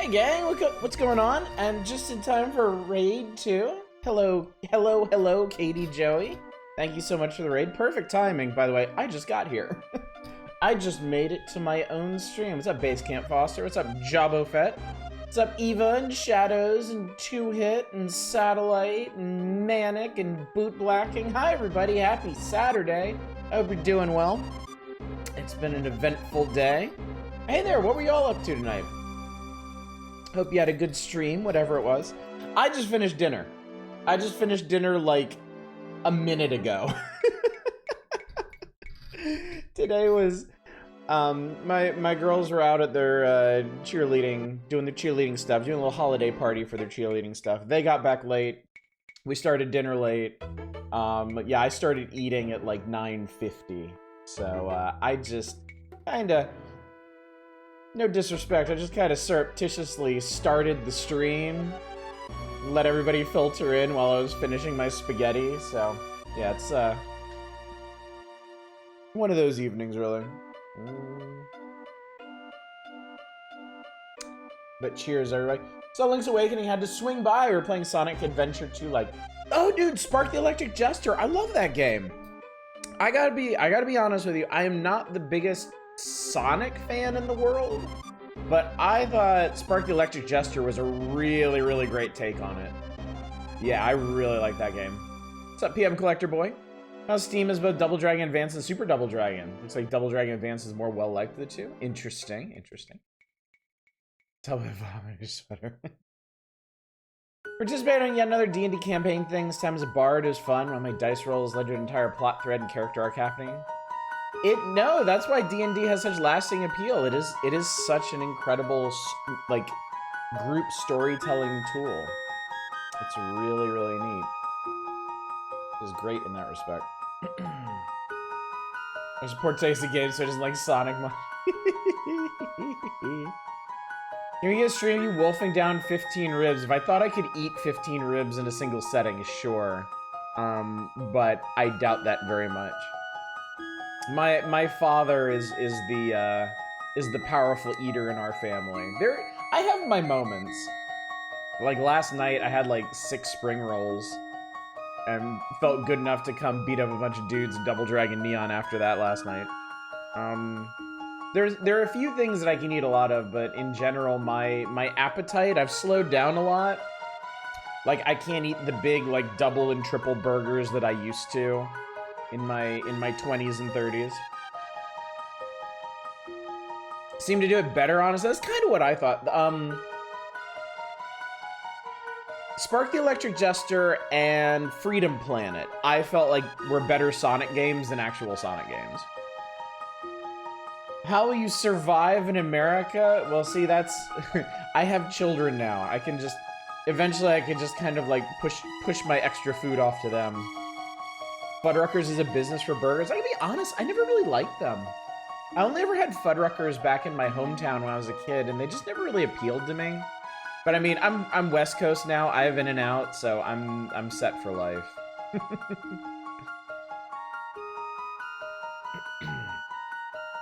Hey gang, what's going on? And just in time for raid 2. Hello, Katie Joey. Thank you so much for the raid. Perfect timing, by the way. I just got here. I just made it to my own stream. What's up, Basecamp Foster? What's up, Jabbo Fett? What's up, Eva and Shadows and 2-Hit and Satellite and Manic and Boot Blacking? Hi, everybody. Happy Saturday. I hope you're doing well. It's been an eventful day. Hey there, what were y'all up to tonight? Hope you had a good stream, whatever it was. I just finished dinner. I just finished dinner like a minute ago. Today was, my girls were out at their cheerleading, doing their cheerleading stuff, doing a little holiday party for their cheerleading stuff. They got back late. We started dinner late. Yeah, I started eating at like 9:50. So I just kinda, no disrespect, I just kind of surreptitiously started the stream, let everybody filter in while I was finishing my spaghetti, so yeah, it's one of those evenings, really. But cheers, everybody. So Link's Awakening had to swing by. We were playing Sonic Adventure 2, like, oh dude, Spark the Electric Jester, I love that game. I gotta be honest with you, I am not the biggest Sonic fan in the world, but I thought Spark the Electric Jester was a really, really great take on it. Yeah, I really like that game. What's up, PM Collector Boy? How Steam is both Double Dragon Advance and Super Double Dragon. Looks like Double Dragon Advance is more well-liked of the two. Interesting, interesting. Tell me about my sweater. Participating in yet another D&D campaign thing, this time as a bard. It was fun. One of my dice rolls led to an entire plot thread and character arc happening. No, that's why D&D has such lasting appeal. It is such an incredible, like, group storytelling tool. It's really, really neat. It is great in that respect. I support tasty games, so I just like Sonic much. Can we get a stream of you wolfing down 15 ribs? If I thought I could eat 15 ribs in a single setting, sure. But I doubt that very much. My father is the powerful eater in our family. I have my moments. Like last night, I had like 6 spring rolls, and felt good enough to come beat up a bunch of dudes in Double Dragon Neon after that last night. There are a few things that I can eat a lot of, but in general, my appetite, I've slowed down a lot. Like I can't eat the big like double and triple burgers that I used to in my 20s and 30s. Seem to do it better, honestly. That's kind of what I thought. Spark the Electric Jester and Freedom Planet, I felt like were better Sonic games than actual Sonic games. How will you survive in America? Well, see, that's... I have children now. I can just... Eventually, I can just kind of, like, push my extra food off to them. Fuddruckers is a business for burgers. I can be honest, I never really liked them. I only ever had Fuddruckers back in my hometown when I was a kid, and they just never really appealed to me. But I mean, I'm West Coast now. I have In-N-Out, so I'm set for life.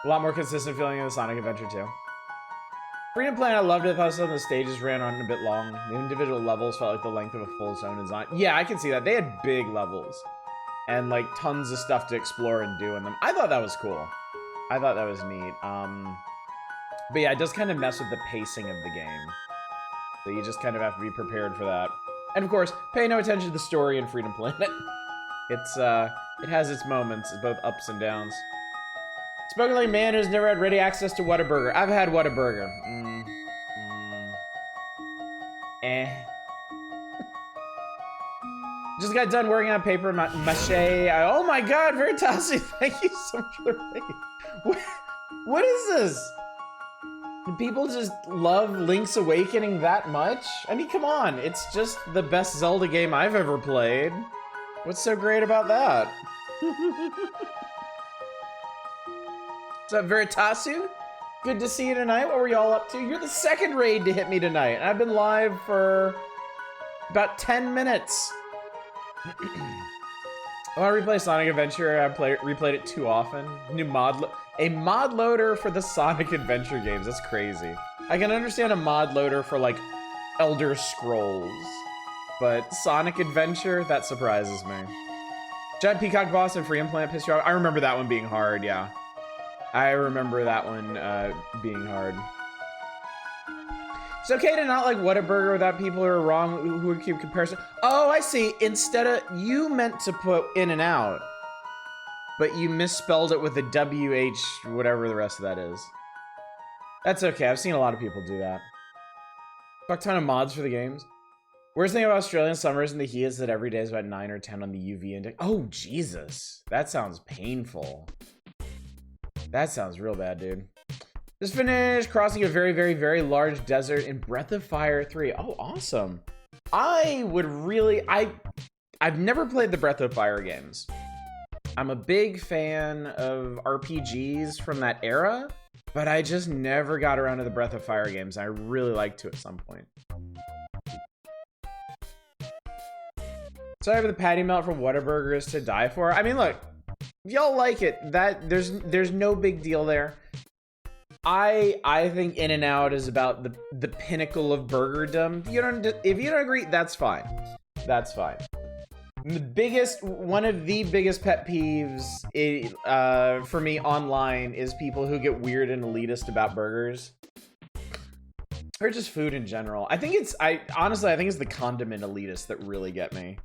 A lot more consistent feeling in the Sonic Adventure 2. Freedom Planet, I loved it. I thought some of the stages ran on a bit long. The individual levels felt like the length of a full zone in Sonic. Yeah, I can see that. They had big levels. And like tons of stuff to explore and do in them. I thought that was cool. I thought that was neat. But yeah, it does kind of mess with the pacing of the game. So you just kind of have to be prepared for that. And of course, pay no attention to the story in Freedom Planet. It has its moments, both ups and downs. Spoken like a man who's never had ready access to Whataburger. I've had Whataburger. Just got done working on paper mache. Oh my god, Veritasi, thank you so much for the raid. What is this? Do people just love Link's Awakening that much? I mean, come on, it's just the best Zelda game I've ever played. What's so great about that? What's up, Veritasu? Good to see you tonight. What were y'all up to? You're the second raid to hit me tonight. I've been live for about 10 minutes. I want to replay Sonic Adventure. I replayed it too often. New a mod loader for the Sonic Adventure games. That's crazy. I can understand a mod loader for like Elder Scrolls, but Sonic Adventure, that surprises me. Jet Peacock Boss and Free Implant pissed you off? I remember that one being hard, yeah. I remember that one being hard. It's okay to not like Whataburger without people who are wrong who would keep comparison. Oh, I see. Instead of, you meant to put In-N-Out, but you misspelled it with a WH, whatever the rest of that is. That's okay. I've seen a lot of people do that. Fuck ton of mods for the games. Worst thing about Australian summers in the heat is that every day is about 9 or 10 on the UV index. Oh, Jesus. That sounds painful. That sounds real bad, dude. Just finished crossing a very, very, very large desert in Breath of Fire 3. Oh, awesome. I would really... I've never played the Breath of Fire games. I'm a big fan of RPGs from that era, but I just never got around to the Breath of Fire games. I really like to at some point. Sorry for the patty melt from Whataburger is to die for. I mean, look, y'all like it. That there's no big deal there. I think In-N-Out is about the pinnacle of burgerdom. If you don't agree, that's fine. That's fine. One of the biggest pet peeves for me online is people who get weird and elitist about burgers. Or just food in general. Honestly, I think it's the condiment elitists that really get me.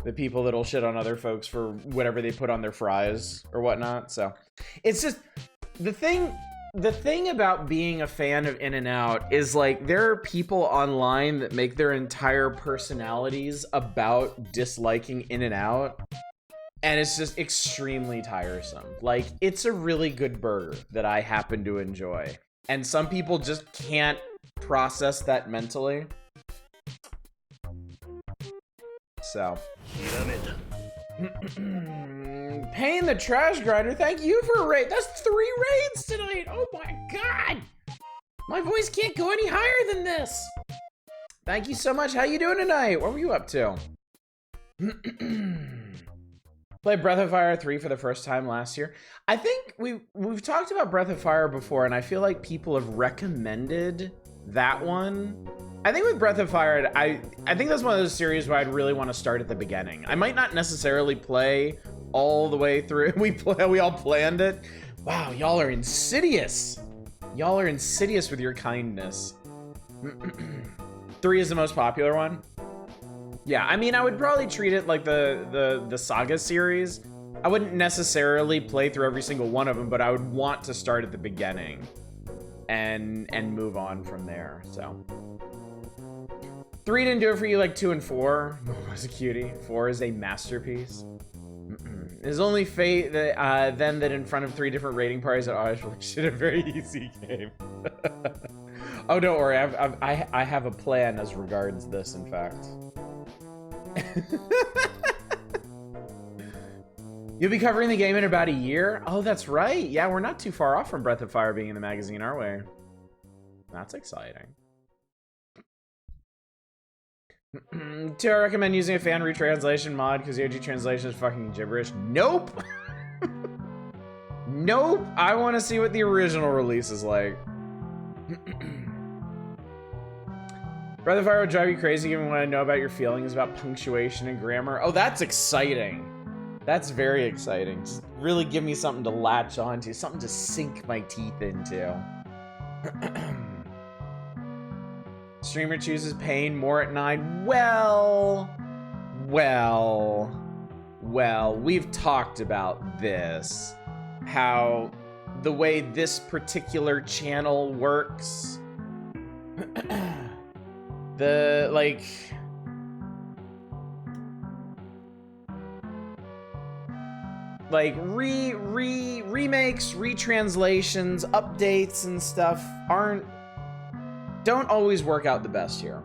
The people that'll shit on other folks for whatever they put on their fries or whatnot. So it's just the thing about being a fan of In-N-Out is like there are people online that make their entire personalities about disliking In-N-Out, and it's just extremely tiresome. Like, it's a really good burger that I happen to enjoy, and some people just can't process that mentally. So Paying the trash grinder, thank you for a raid. That's 3 raids tonight. Oh my god. My voice can't go any higher than this. Thank you so much. How you doing tonight? What were you up to? Played Breath of Fire 3 for the first time last year. I think we've talked about Breath of Fire before, and I feel like people have recommended that one. I think with Breath of Fire, I think that's one of those series where I'd really want to start at the beginning. I might not necessarily play all the way through. We all planned it. Wow, y'all are insidious. Y'all are insidious with your kindness. 3 is the most popular one. Yeah, I mean, I would probably treat it like the Saga series. I wouldn't necessarily play through every single one of them, but I would want to start at the beginning and move on from there. So 3 didn't do it for you like 2 and 4. Was a cutie. 4 is a masterpiece. It's only fate that then that in front of 3 different rating parties that always should a very easy game. Oh, don't worry. I have a plan as regards this, in fact. You'll be covering the game in about a year? Oh, that's right. Yeah, we're not too far off from Breath of Fire being in the magazine, are we? That's exciting. Do I recommend using a fan retranslation mod because the OG translation is fucking gibberish? Nope. Nope. I want to see what the original release is like. Breath of Fire would drive you crazy given what I know about your feelings about punctuation and grammar. Oh, that's exciting. That's very exciting. Just really give me something to latch onto, something to sink my teeth into. Streamer chooses pain more at 9. Well, we've talked about this. How the way this particular channel works. Remakes, retranslations, updates and stuff don't always work out the best here.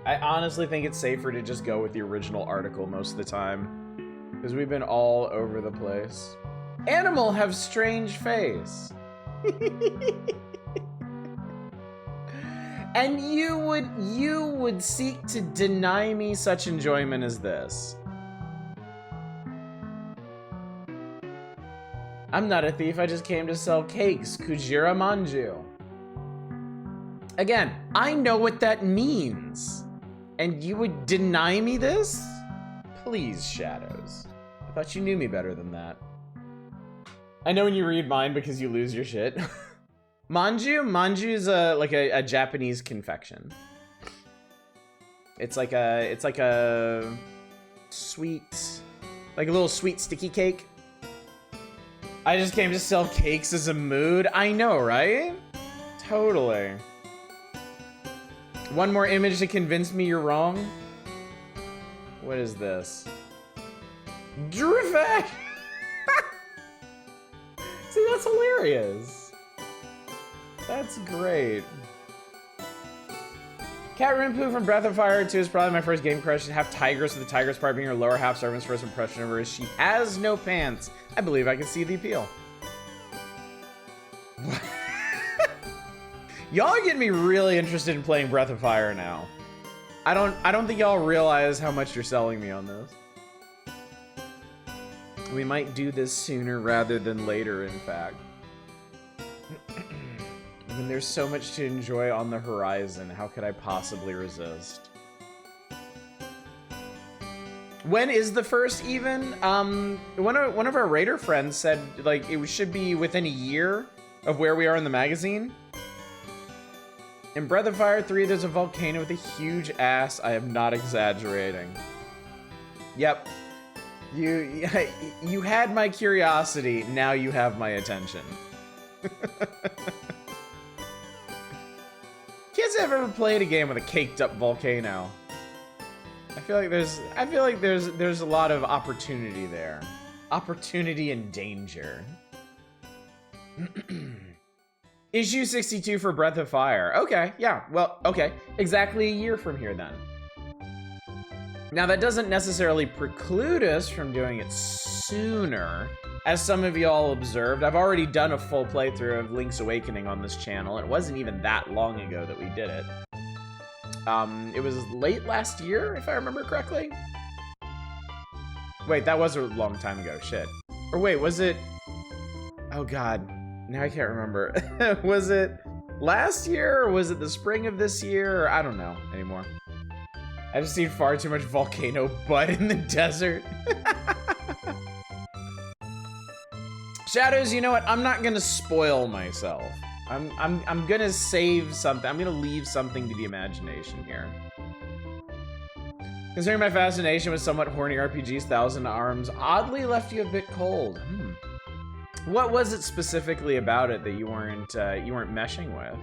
I honestly think it's safer to just go with the original article most of the time, because we've been all over the place. Animal have strange face. And you would seek to deny me such enjoyment as this. I'm not a thief, I just came to sell cakes. Kujira manju. Again, I know what that means. And you would deny me this? Please, Shadows. I thought you knew me better than that. I know when you read mine because you lose your shit. Manju? Manju is like a Japanese confection. It's like a sweet, like a little sweet sticky cake. I just came to sell cakes as a mood. I know, right? Totally. One more image to convince me you're wrong. What is this? Drifac! See, that's hilarious. That's great. Cat Rinpoo from Breath of Fire 2 is probably my first game crush. Half Tigress, with the Tigress part being her lower half. Servant's first impression of her is she has no pants. I believe I can see the appeal. Y'all are getting me really interested in playing Breath of Fire now. I don't think y'all realize how much you're selling me on this. We might do this sooner rather than later, in fact. When there's so much to enjoy on the horizon, how could I possibly resist? When is the first even? One of our Raider friends said like it should be within a year of where we are in the magazine. In Breath of Fire 3, there's a volcano with a huge ass. I am not exaggerating. Yep. You had my curiosity, now you have my attention. Kids have ever played a game with a caked up volcano? I feel like there's a lot of opportunity there. Opportunity and danger. Issue 62 for Breath of Fire. Okay, yeah, well, okay. Exactly a year from here then. Now that doesn't necessarily preclude us from doing it sooner. As some of y'all observed, I've already done a full playthrough of Link's Awakening on this channel. It wasn't even that long ago that we did it. It was late last year, if I remember correctly. Wait, that was a long time ago, shit. Or wait, was it? Oh God, now I can't remember. Was it last year, or was it the spring of this year? Or I don't know anymore. I've seen far too much volcano butt in the desert. Shadows, you know what? I'm not gonna spoil myself. I'm gonna save something. I'm gonna leave something to the imagination here. Considering my fascination with somewhat horny RPGs, Thousand Arms oddly left you a bit cold. What was it specifically about it that you weren't meshing with?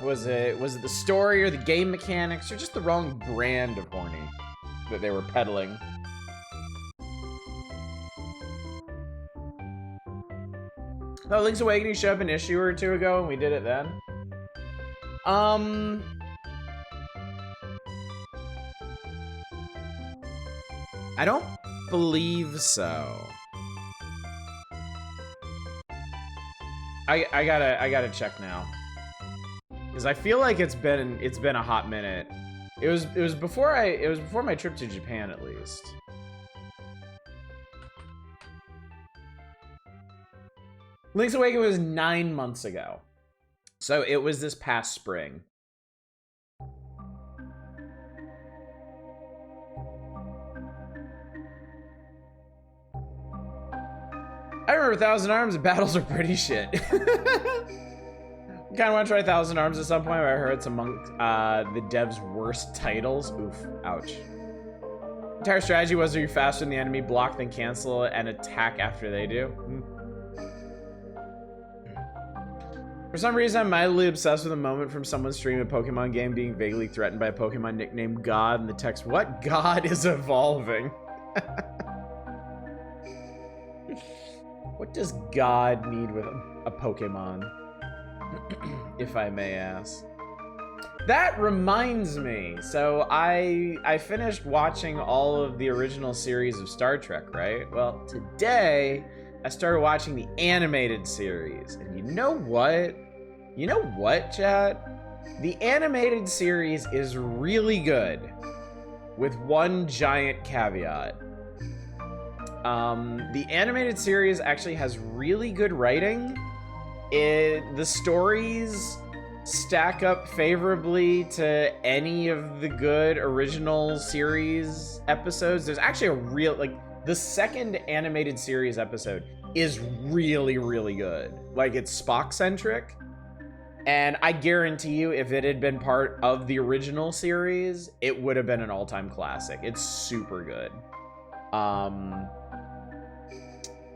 Was it the story or the game mechanics or just the wrong brand of horny that they were peddling? Oh, Link's Awakening showed up an issue or two ago and we did it then. I don't believe so. I gotta check now. Because I feel like it's been a hot minute. It was before my trip to Japan at least. Link's Awakening was 9 months ago. So it was this past spring. I remember Thousand Arms battles are pretty shit. Kind of want to try Thousand Arms at some point, but I heard it's among the dev's worst titles. Oof, ouch. Entire strategy was you're faster than the enemy, block, then cancel, and attack after they do. For some reason, I'm mildly obsessed with a moment from someone's streaming a Pokemon game being vaguely threatened by a Pokemon nicknamed God, and the text, "What God is evolving?" What does God need with a Pokemon? If I may ask. That reminds me. So I finished watching all of the original series of Star Trek, right? Well, today I started watching the animated series. And you know what? You know what, chat? The animated series is really good with one giant caveat. The animated series actually has really good writing. The stories stack up favorably to any of the good original series episodes. There's actually a real, like, the second animated series episode is really, really good. Like, it's Spock-centric. And I guarantee you, if it had been part of the original series, it would have been an all-time classic. It's super good.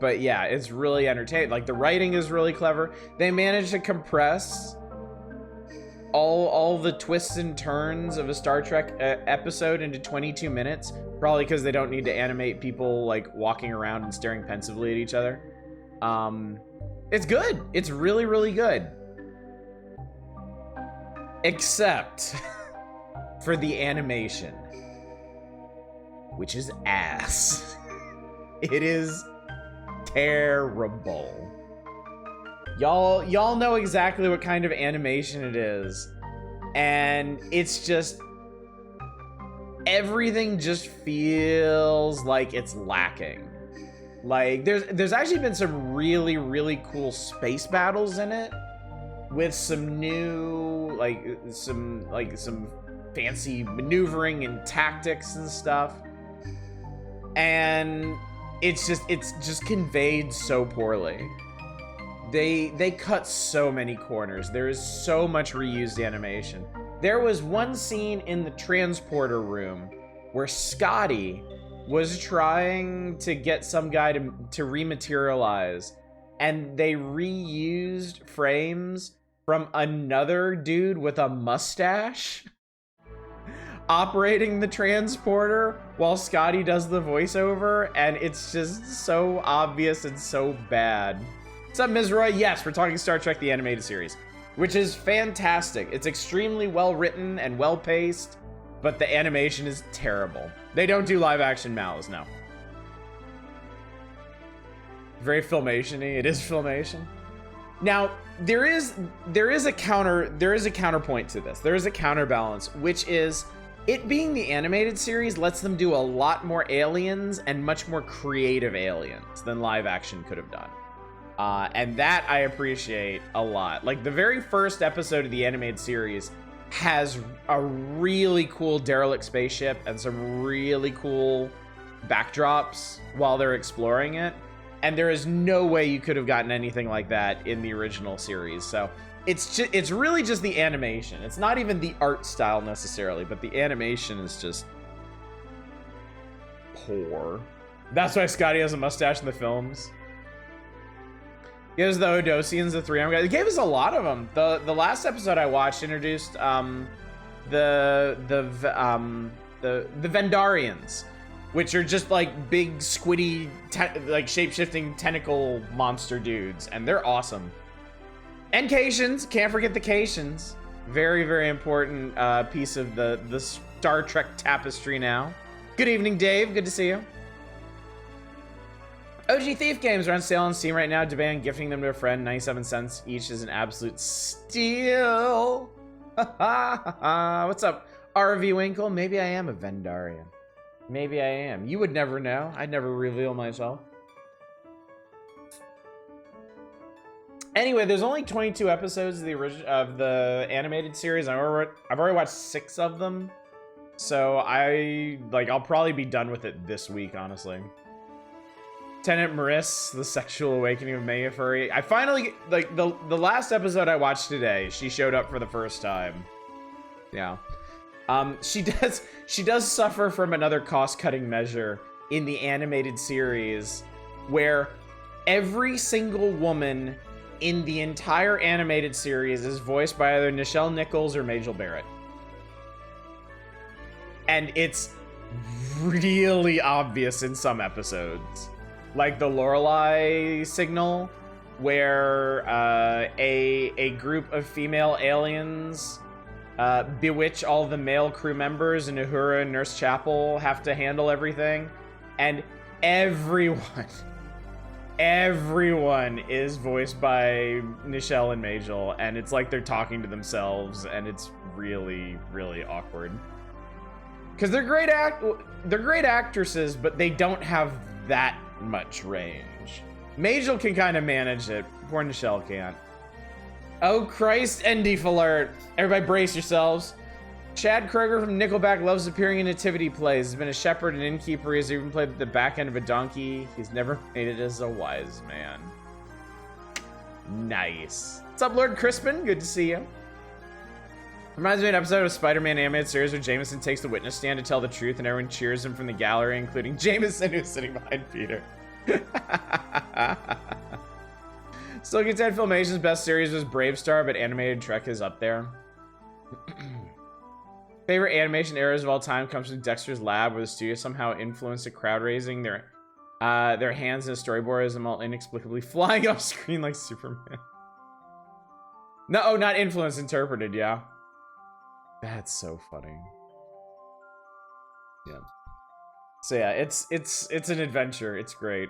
But yeah, it's really entertaining. Like, the writing is really clever. They managed to compress all the twists and turns of a Star Trek episode into 22 minutes. Probably because they don't need to animate people, like, walking around and staring pensively at each other. It's good. It's really, really good. Except for the animation, which is ass. It is terrible. Y'all know exactly what kind of animation it is, and it's just, everything just feels like it's lacking. Like, there's actually been some really, really cool space battles in it, with some new, some fancy maneuvering and tactics and stuff. And it's just conveyed so poorly. They cut so many corners. There is so much reused animation. There was one scene in the transporter room where Scotty was trying to get some guy to rematerialize, and they reused frames from another dude with a mustache operating the transporter while Scotty does the voiceover, and it's just so obvious and so bad. What's up, Ms. Roy? Yes, we're talking Star Trek the Animated Series, which is fantastic. It's extremely well written and well paced, but the animation is terrible. They don't do live action Mals, no. Very Filmation-y. It is Filmation. Now, there is a counterpoint to this. There is a counterbalance, which is it being the animated series lets them do a lot more aliens and much more creative aliens than live action could have done. And that I appreciate a lot. Like, the very first episode of the animated series has a really cool derelict spaceship and some really cool backdrops while they're exploring it. And there is no way you could have gotten anything like that in the original series. So it's really just the animation. It's not even the art style necessarily, but the animation is just poor. That's why Scotty has a mustache in the films. Gives the Odosians the 3-arm guy. It gave us a lot of them. The last episode I watched introduced the Vendarians, which are just like big squiddy like shape-shifting tentacle monster dudes, and they're awesome. And Caitians, can't forget the Caitians. Very, very important piece of the Star Trek tapestry now. Good evening, Dave. Good to see you. OG Thief games are on sale on Steam right now. Demand gifting them to a friend. 97 cents each is an absolute steal. What's up, RV Winkle? Maybe I am a Vendarian. Maybe I am. You would never know. I'd never reveal myself. Anyway, there's only 22 episodes of the animated series. I've already watched 6 of them. So I'll probably be done with it this week, honestly. Lieutenant Maris, the sexual awakening of Maya Furry. I finally, like, the last episode I watched today, she showed up for the first time. Yeah. She does suffer from another cost-cutting measure in the animated series where every single woman in the entire animated series is voiced by either Nichelle Nichols or Majel Barrett. And it's really obvious in some episodes. Like the Lorelei signal, where a group of female aliens bewitch all the male crew members, and Uhura and Nurse Chapel have to handle everything. And everyone is voiced by Nichelle and Majel, and it's like they're talking to themselves, and it's really, really awkward. Because they're great actresses, but they don't have that much range. Majel can kind of manage it. Poor Nichelle can't. Oh Christ, Endief alert. Everybody brace yourselves. Chad Kroger from Nickelback loves appearing in nativity plays. He's been a shepherd and innkeeper. He's even played the back end of a donkey. He's never made it as a wise man. Nice. What's up, Lord Crispin? Good to see you. Reminds me of an episode of Spider-Man animated series where Jameson takes the witness stand to tell the truth and everyone cheers him from the gallery, including Jameson, who's sitting behind Peter. Still Contend Filmation's best series was Brave Star, but animated Trek is up there. Favorite animation eras of all time comes from Dexter's Lab, where the studio somehow influenced the crowd raising their hands in a storyboard as them all inexplicably flying off screen like Superman. No, oh, not influenced, interpreted, yeah. That's so funny. Yeah. So yeah, it's an adventure. It's great.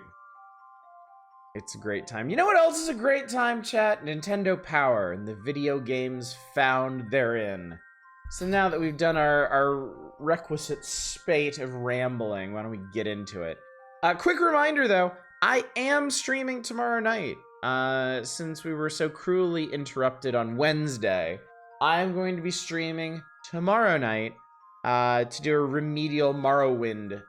It's a great time. You know what else is a great time, chat? Nintendo Power and the video games found therein. So now that we've done our requisite spate of rambling, why don't we get into it? Quick reminder though, I am streaming tomorrow night. Since we were so cruelly interrupted on Wednesday, I'm going to be streaming tomorrow night to do a remedial Morrowind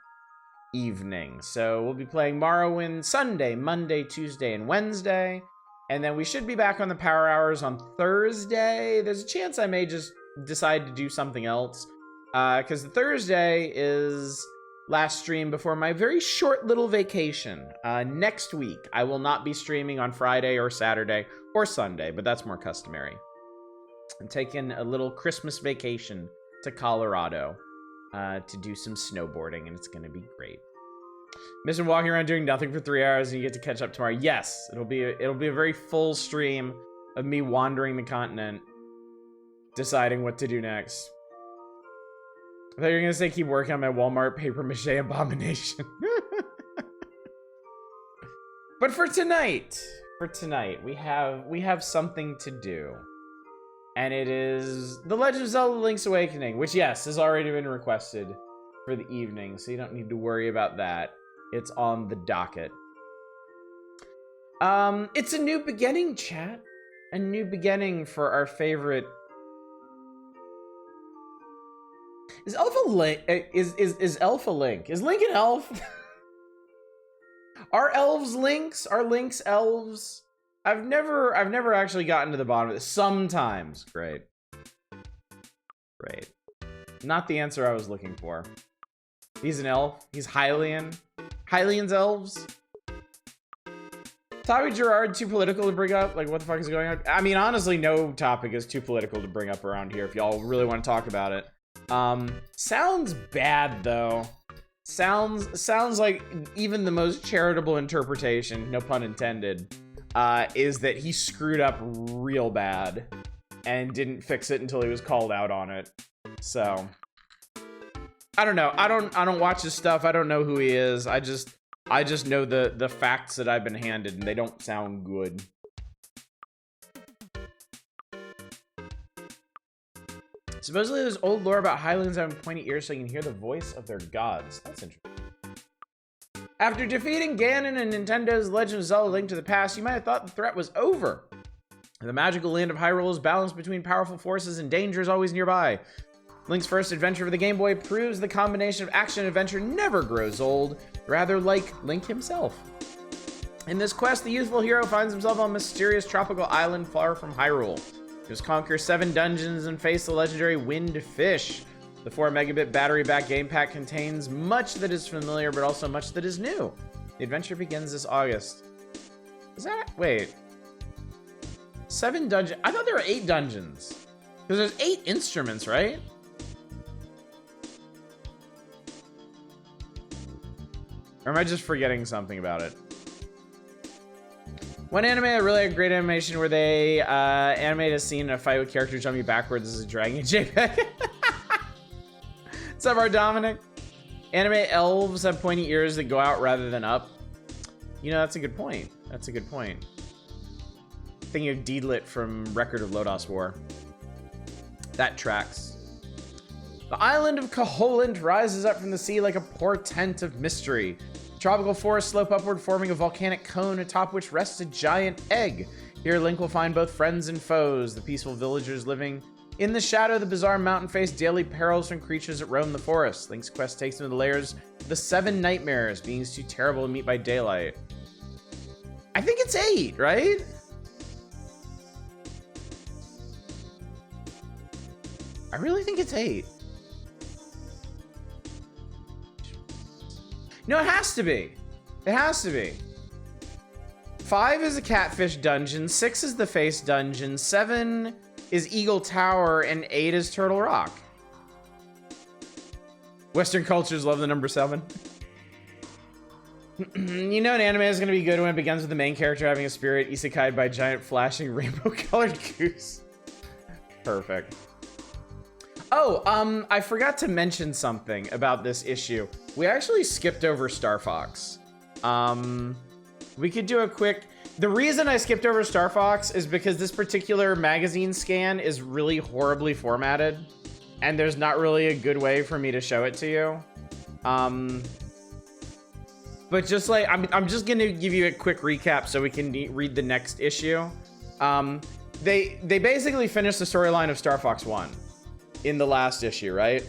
evening. So we'll be playing Morrowind Sunday, Monday, Tuesday, and Wednesday. And then we should be back on the Power Hours on Thursday. There's a chance I may just decide to do something else. Because Thursday is last stream before my very short little vacation. Next week, I will not be streaming on Friday or Saturday or Sunday, but that's more customary. I'm taking a little Christmas vacation to Colorado to do some snowboarding, and it's going to be great. Missing walking around doing nothing for 3 hours, and you get to catch up tomorrow. Yes, it'll be a very full stream of me wandering the continent, deciding what to do next. I thought you were going to say keep working on my Walmart paper mache abomination. But for tonight, we have something to do. And it is The Legend of Zelda Link's Awakening, which, yes, has already been requested for the evening, so you don't need to worry about that. It's on the docket. It's a new beginning, chat. A new beginning for our favorite... Is Elf a Link? Is Elf a Link? Is Link an elf? Are elves links? Are links elves? I've never actually gotten to the bottom of this. Sometimes. Great. Great. Not the answer I was looking for. He's an elf. He's Hylian. Hylian's elves. Topic Gerard, too political to bring up? Like, what the fuck is going on? I mean, honestly, no topic is too political to bring up around here if y'all really want to talk about it. Sounds bad, though. Sounds like even the most charitable interpretation, no pun intended, is that he screwed up real bad and didn't fix it until he was called out on it. So I don't know. I don't watch his stuff. I don't know who he is. I just know the facts that I've been handed, and they don't sound good. Supposedly there's old lore about Highlands having pointy ears so you can hear the voice of their gods. That's interesting. After defeating Ganon and Nintendo's Legend of Zelda Link to the Past, you might have thought the threat was over. The magical land of Hyrule is balanced between powerful forces and danger is always nearby. Link's first adventure for the Game Boy proves the combination of action and adventure never grows old, rather like Link himself. In this quest, the youthful hero finds himself on a mysterious tropical island far from Hyrule. He must conquer 7 dungeons and face the legendary Wind Fish. The 4 megabit battery-backed game pack contains much that is familiar, but also much that is new. The adventure begins this August. Is that... Wait. 7 dungeons... I thought there were 8 dungeons. Because there's 8 instruments, right? Or am I just forgetting something about it? One anime that really had great animation where they animate a scene in a fight with characters jumping backwards as a dragon JPEG. What's up, our Dominic? Anime elves have pointy ears that go out rather than up. You know, that's a good point. That's a good point. Thinking of Deedlit from Record of Lodos War. That tracks. The island of Koholint rises up from the sea like a portent of mystery. Tropical forest slope upward, forming a volcanic cone atop which rests a giant egg. Here, Link will find both friends and foes. The peaceful villagers living in the shadow of the bizarre mountain face daily perils from creatures that roam the forest. Link's quest takes him to the layers of the 7 nightmares, beings too terrible to meet by daylight. I think it's 8, right? I really think it's 8. No, it has to be. It has to be. 5 is a catfish dungeon, 6 is the face dungeon, 7 is Eagle Tower, and 8 is Turtle Rock. Western cultures love the number 7. You know an anime is going to be good when it begins with the main character having a spirit isekai'd by a giant flashing rainbow-colored goose. Perfect. Oh, I forgot to mention something about this issue. We actually skipped over Star Fox. We could do a quick... The reason I skipped over Star Fox is because this particular magazine scan is really horribly formatted, and there's not really a good way for me to show it to you. But just like, I'm just gonna give you a quick recap so we can read the next issue. They basically finished the storyline of Star Fox 1 in the last issue, right?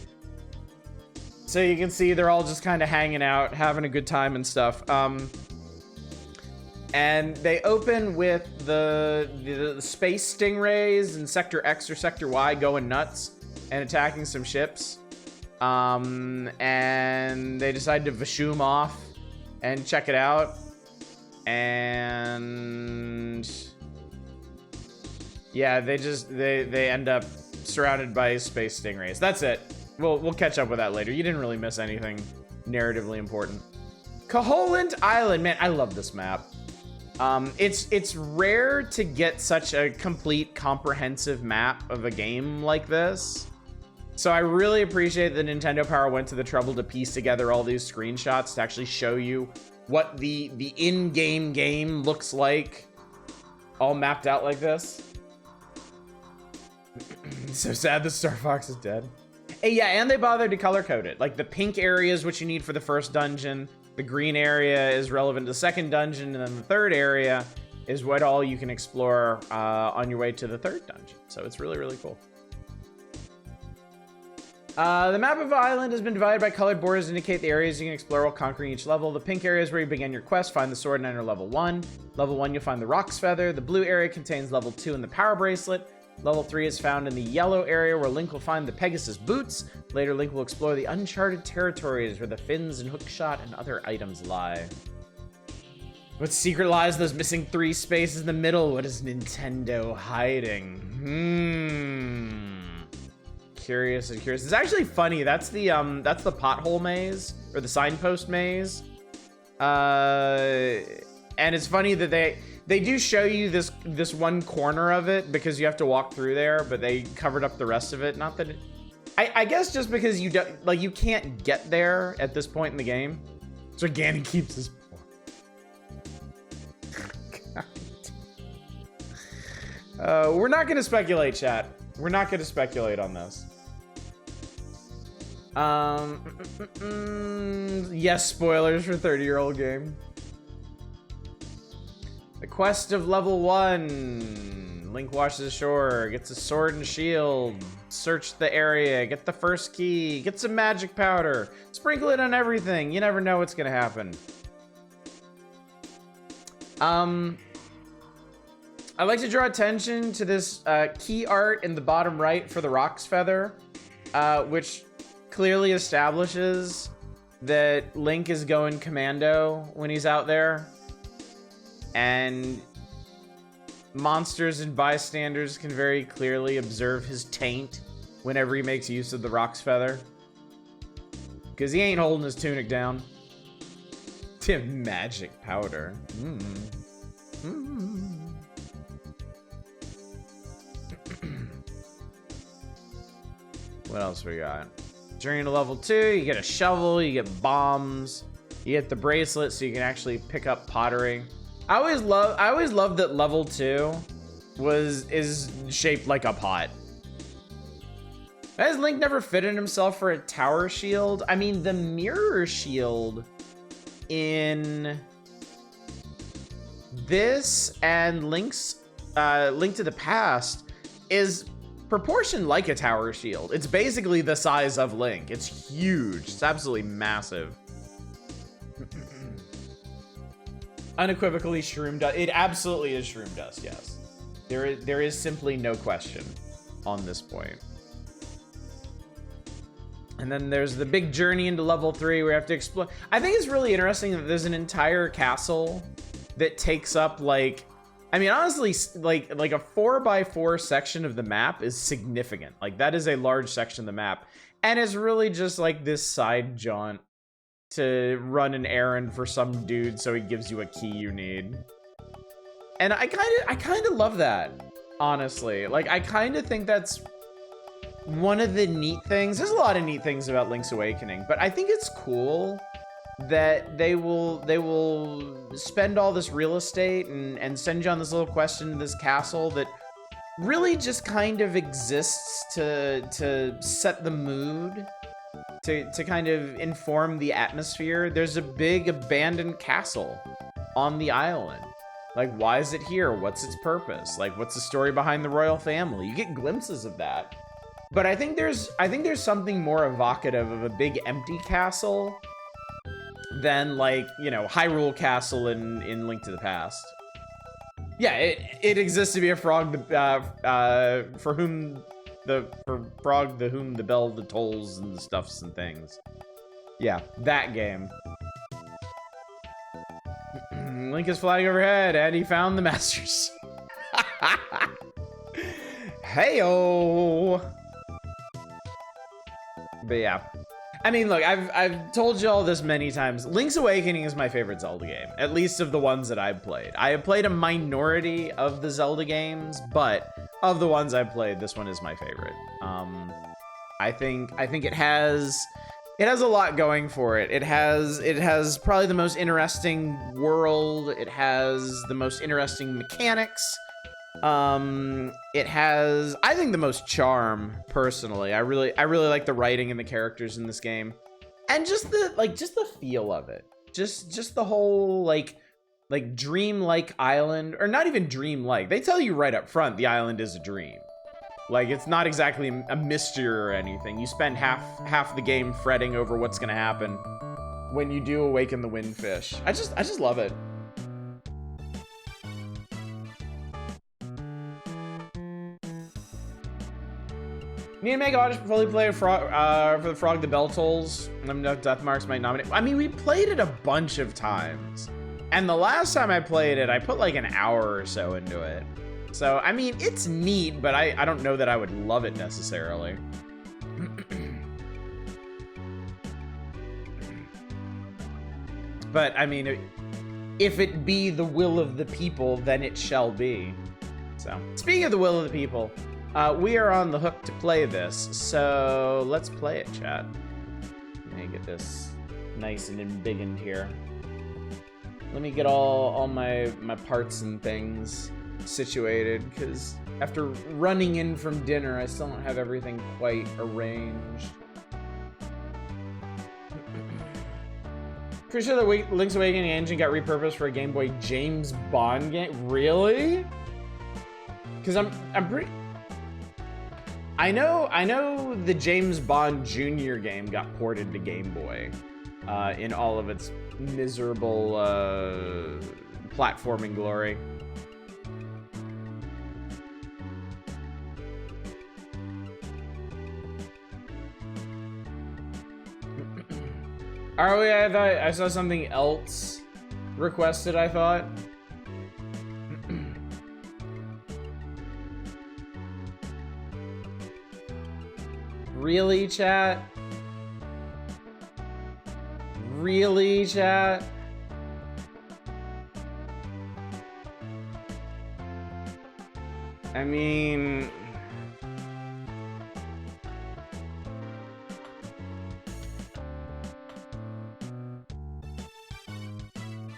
So you can see they're all just kind of hanging out, having a good time and stuff. And they open with the space stingrays in Sector X or Sector Y going nuts and attacking some ships. And they decide to vashoom off and check it out. And yeah, they end up surrounded by space stingrays. That's it. We'll catch up with that later. You didn't really miss anything narratively important. Koholint Island, man, I love this map. It's rare to get such a complete, comprehensive map of a game like this. So I really appreciate that Nintendo Power went to the trouble to piece together all these screenshots to actually show you what the in-game game looks like, all mapped out like this. So sad the Star Fox is dead. Hey, yeah, and they bothered to color code it. Like the pink area is what you need for the first dungeon. The green area is relevant to the second dungeon, and then the third area is what all you can explore on your way to the third dungeon. So it's really, really cool. The map of the island has been divided by colored borders to indicate the areas you can explore while conquering each level. The pink area is where you begin your quest. Find the sword and enter level 1. Level 1, you'll find the Rock's Feather. The blue area contains level 2 and the Power Bracelet. Level 3 is found in the yellow area where Link will find the Pegasus Boots. Later, Link will explore the uncharted territories where the fins and hookshot and other items lie. What secret lies in those missing 3 spaces in the middle? What is Nintendo hiding? Curious and curious. It's actually funny. That's the pothole maze or the signpost maze. And it's funny that they do show you this one corner of it because you have to walk through there, but they covered up the rest of it. Not that I guess just because you don't, like, you can't get there at this point in the game. So Ganon keeps his we're not gonna speculate, chat. We're not gonna speculate on this. Yes, spoilers for 30-year-old game. The quest of level 1. Link washes ashore, gets a sword and shield, search the area, get the first key, get some magic powder, sprinkle it on everything. You never know what's gonna happen. I'd like to draw attention to this key art in the bottom right for the Rock's Feather, which clearly establishes that Link is going commando when he's out there. And monsters and bystanders can very clearly observe his taint whenever he makes use of the Rock's Feather. Because he ain't holding his tunic down. Magic powder. What else we got? Journey to level 2, you get a shovel, you get bombs, you get the bracelet so you can actually pick up pottery. I always loved that level 2 is shaped like a pot. Has Link never fitted himself for a tower shield? I mean, the mirror shield in this and Link to the Past is proportioned like a tower shield. It's basically the size of Link. It's huge. It's absolutely massive. Unequivocally shroom dust. It absolutely is shroom dust, yes. There is simply no question on this point. And then there's the big journey into level 3 where you have to explore. I think it's really interesting that there's an entire castle that takes up, like, I mean, honestly, like a 4x4 section of the map is significant. Like, that is a large section of the map. And it's really just like this side jaunt to run an errand for some dude so he gives you a key you need. And I kind of love that, honestly. Like, I kind of think that's one of the neat things. There's a lot of neat things about Link's Awakening, but I think it's cool that they will spend all this real estate and send you on this little quest into this castle that really just kind of exists to set the mood, to kind of inform the atmosphere. There's a big abandoned castle on the island. Like, why is it here? What's its purpose? Like, what's the story behind the royal family? You get glimpses of that. But I think there's something more evocative of a big empty castle than, like, you know, Hyrule Castle in Link to the Past. Yeah, it exists to be a frog for whom the bell that tolls and the stuffs and things. Yeah, that game. Link is flying overhead and he found the masters. Heyo. But yeah, I mean, look, I've told you all this many times. Link's Awakening is my favorite Zelda game, at least of the ones that I've played. I have played a minority of the Zelda games, but of the ones I've played, this one is my favorite. I think it has a lot going for it. It has probably the most interesting world. It has the most interesting mechanics. It has, I think, the most charm, personally. I really like the writing and the characters in this game. And just the feel of it. Just the whole, like dream-like island, or not even dream-like. They tell you right up front the island is a dream. Like, it's not exactly a mystery or anything. You spend half the game fretting over what's gonna happen when you do awaken the windfish. I just love it. Me and Meg ought to probably play for the Frog the Bell Tolls. Death Marks might nominate. I mean, we played it a bunch of times. And the last time I played it, I put like an hour or so into it. So, I mean, it's neat, but I don't know that I would love it necessarily. But, I mean, if it be the will of the people, then it shall be. So, speaking of the will of the people, we are on the hook to play this, so let's play it, chat. Let me get this nice and embiggened here. Let me get all my parts and things situated, because after running in from dinner, I still don't have everything quite arranged. Pretty sure the Link's Awakening engine got repurposed for a Game Boy James Bond game. Really? Because I'm pretty... I know the James Bond Jr. game got ported to Game Boy in all of its miserable platforming glory. Are we? I thought I saw something else requested, I thought. Really, chat? Really, chat? I mean...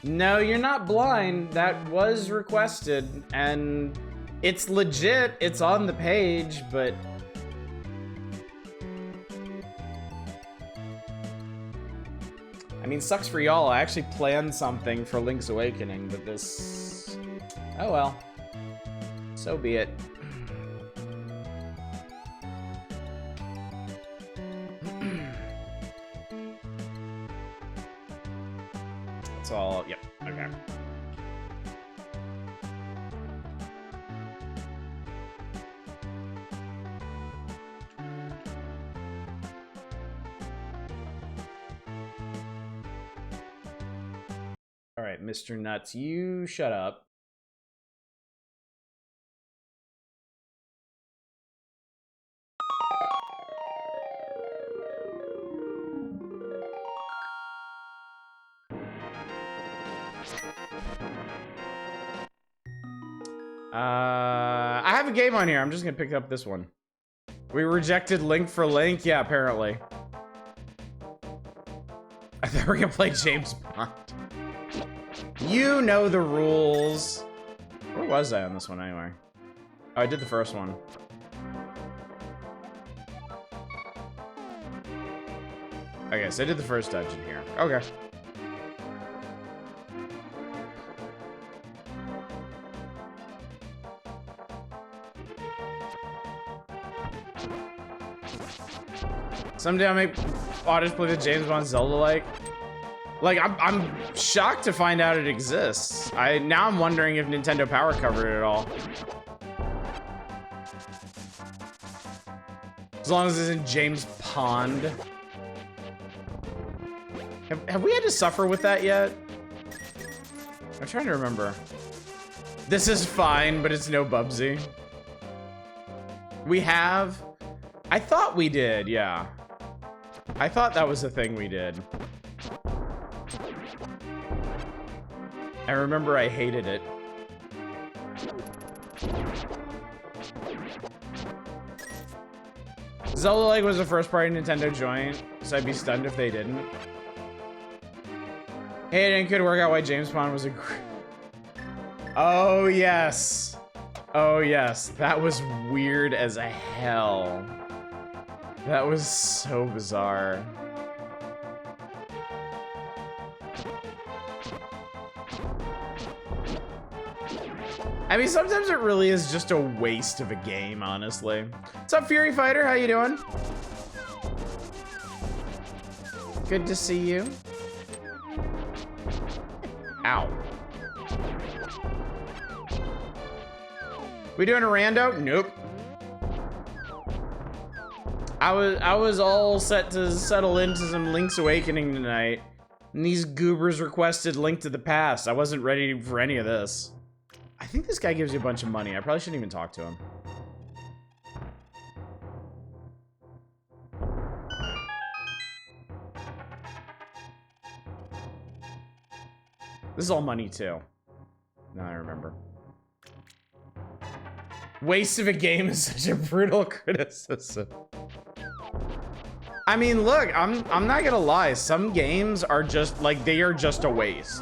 No, you're not blind. That was requested, and it's legit. It's on the page, but... I mean, sucks for y'all. I actually planned something for Link's Awakening, but this... Oh well. So be it. That's all... Yep, okay. All right, Mr. Nuts, you shut up. I have a game on here. I'm just gonna pick up this one. We rejected Link for Link? Yeah, apparently. I thought we were gonna play James Bond. You know the rules. Where was I on this one anyway? Oh, I did the first one. Okay, so I did the first dungeon here. Okay. Someday I'll just play the James Bond Zelda like I'm shocked to find out it exists. Now I'm wondering if Nintendo Power covered it at all. As long as it's in James Pond. Have we had to suffer with that yet? I'm trying to remember. This is fine, but it's no Bubsy. We have. I thought we did, yeah. I thought that was a thing we did. I remember I hated it. Zelda Like was a first-party Nintendo joint, so I'd be stunned if they didn't. Hey, it could work out why James Bond was a... Oh, yes. Oh, yes. That was weird as hell. That was so bizarre. I mean, sometimes it really is just a waste of a game, honestly. What's up, Fury Fighter? How you doing? Good to see you. Ow. We doing a rando? Nope. I was all set to settle into some Link's Awakening tonight, and these goobers requested Link to the Past. I wasn't ready for any of this. I think this guy gives you a bunch of money. I probably shouldn't even talk to him. This is all money too. Now I remember. Waste of a game is such a brutal criticism. I mean, look, I'm not gonna lie. Some games are just like, they are just a waste.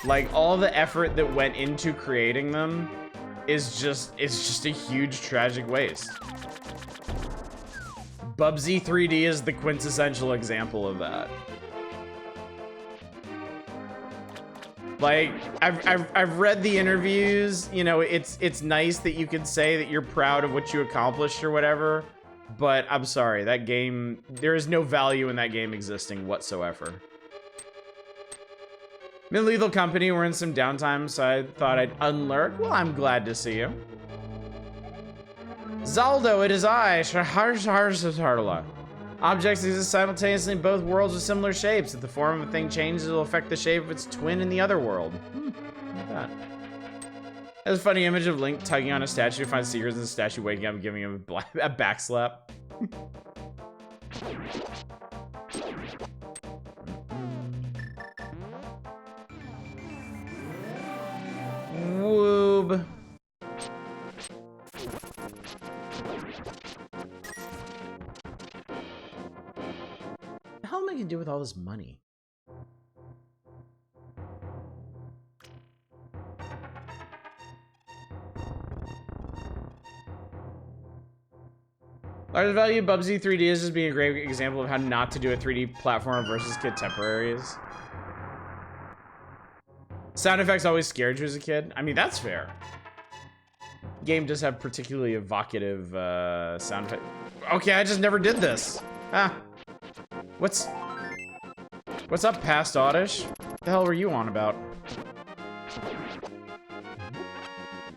Like, all the effort that went into creating them is just a huge tragic waste. Bubsy 3D is the quintessential example of that. Like, I've read the interviews, you know, it's nice that you can say that you're proud of what you accomplished or whatever, but I'm sorry, that game, there is no value in that game existing whatsoever. Mid-Lethal Company, we're in some downtime, so I thought I'd unlurk. Well, I'm glad to see you. Zaldo, it is I, Shaharshtarla. Objects exist simultaneously in both worlds with similar shapes. If the form of a thing changes, it will affect the shape of its twin in the other world. Look at that. There's a funny image of Link tugging on a statue to find secrets, and the statue waking up and giving him a backslap. Woob. What the hell am I gonna do with all this money? Large value Bubsy 3D is just being a great example of how not to do a 3D platformer versus contemporaries. Sound effects always scared you as a kid. I mean, that's fair. Game does have particularly evocative sound effects. Okay, I just never did this. Ah. What's up, past Oddish? What the hell were you on about?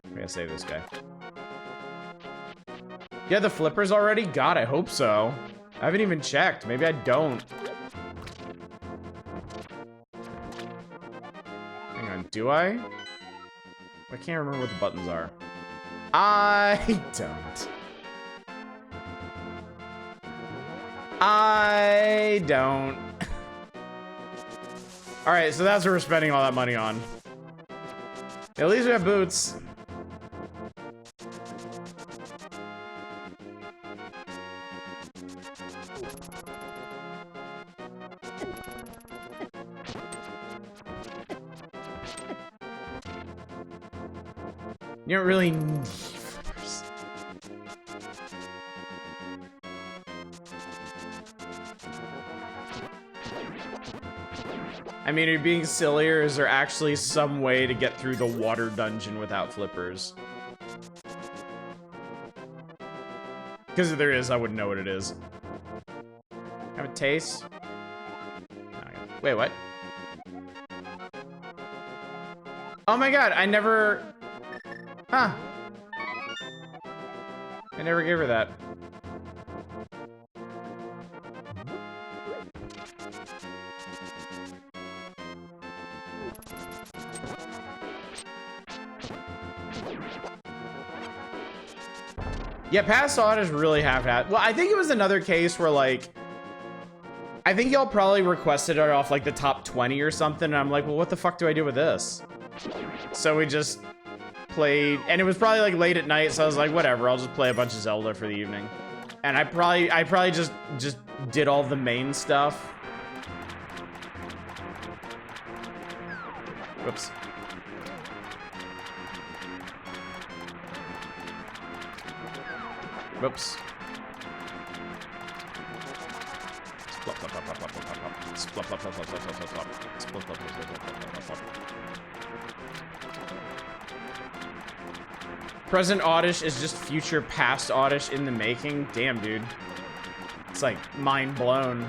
I gotta save this guy. Yeah, the flippers already? God, I hope so. I haven't even checked. Maybe I don't. Hang on, do I? I can't remember what the buttons are. I don't. I don't. All right, so that's what we're spending all that money on. At least we have boots. You don't really need flippers. I mean, are you being silly, or is there actually some way to get through the water dungeon without flippers? Because if there is, I wouldn't know what it is. Have a taste? Wait, what? Oh my god, I never... Huh. I never gave her that. Yeah, past Oddish really have had. Well, I think it was another case where, like, I think y'all probably requested it off like the top 20 or something, and I'm like, well, what the fuck do I do with this? So we just played, and it was probably like late at night, so I was like, whatever, I'll just play a bunch of Zelda for the evening. And I probably just did all the main stuff. Whoops. Whoops. Present Oddish is just future past Oddish in the making. Damn, dude. It's like mind blown.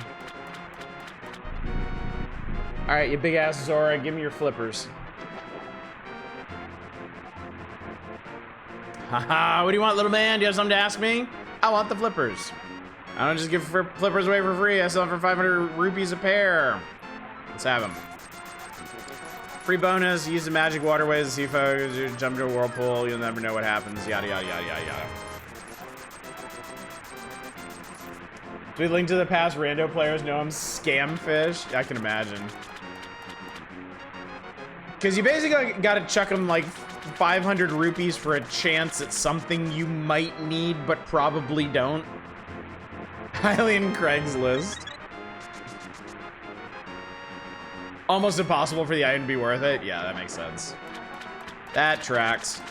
All right, you big ass Zora, give me your flippers. Haha, what do you want, little man? Do you have something to ask me? I want the flippers. I don't just give flippers away for free. I sell them for 500 rupees a pair. Let's have them. Free bonus, use the magic waterways to see folks, you jump into a whirlpool, you'll never know what happens, yada, yada, yada, yada, yada. Do we link to the past rando players know I'm scam fish? I can imagine. Because you basically gotta chuck them like 500 rupees for a chance at something you might need, but probably don't. Hylian Craigslist. Almost impossible for the item to be worth it. Yeah, that makes sense. That tracks.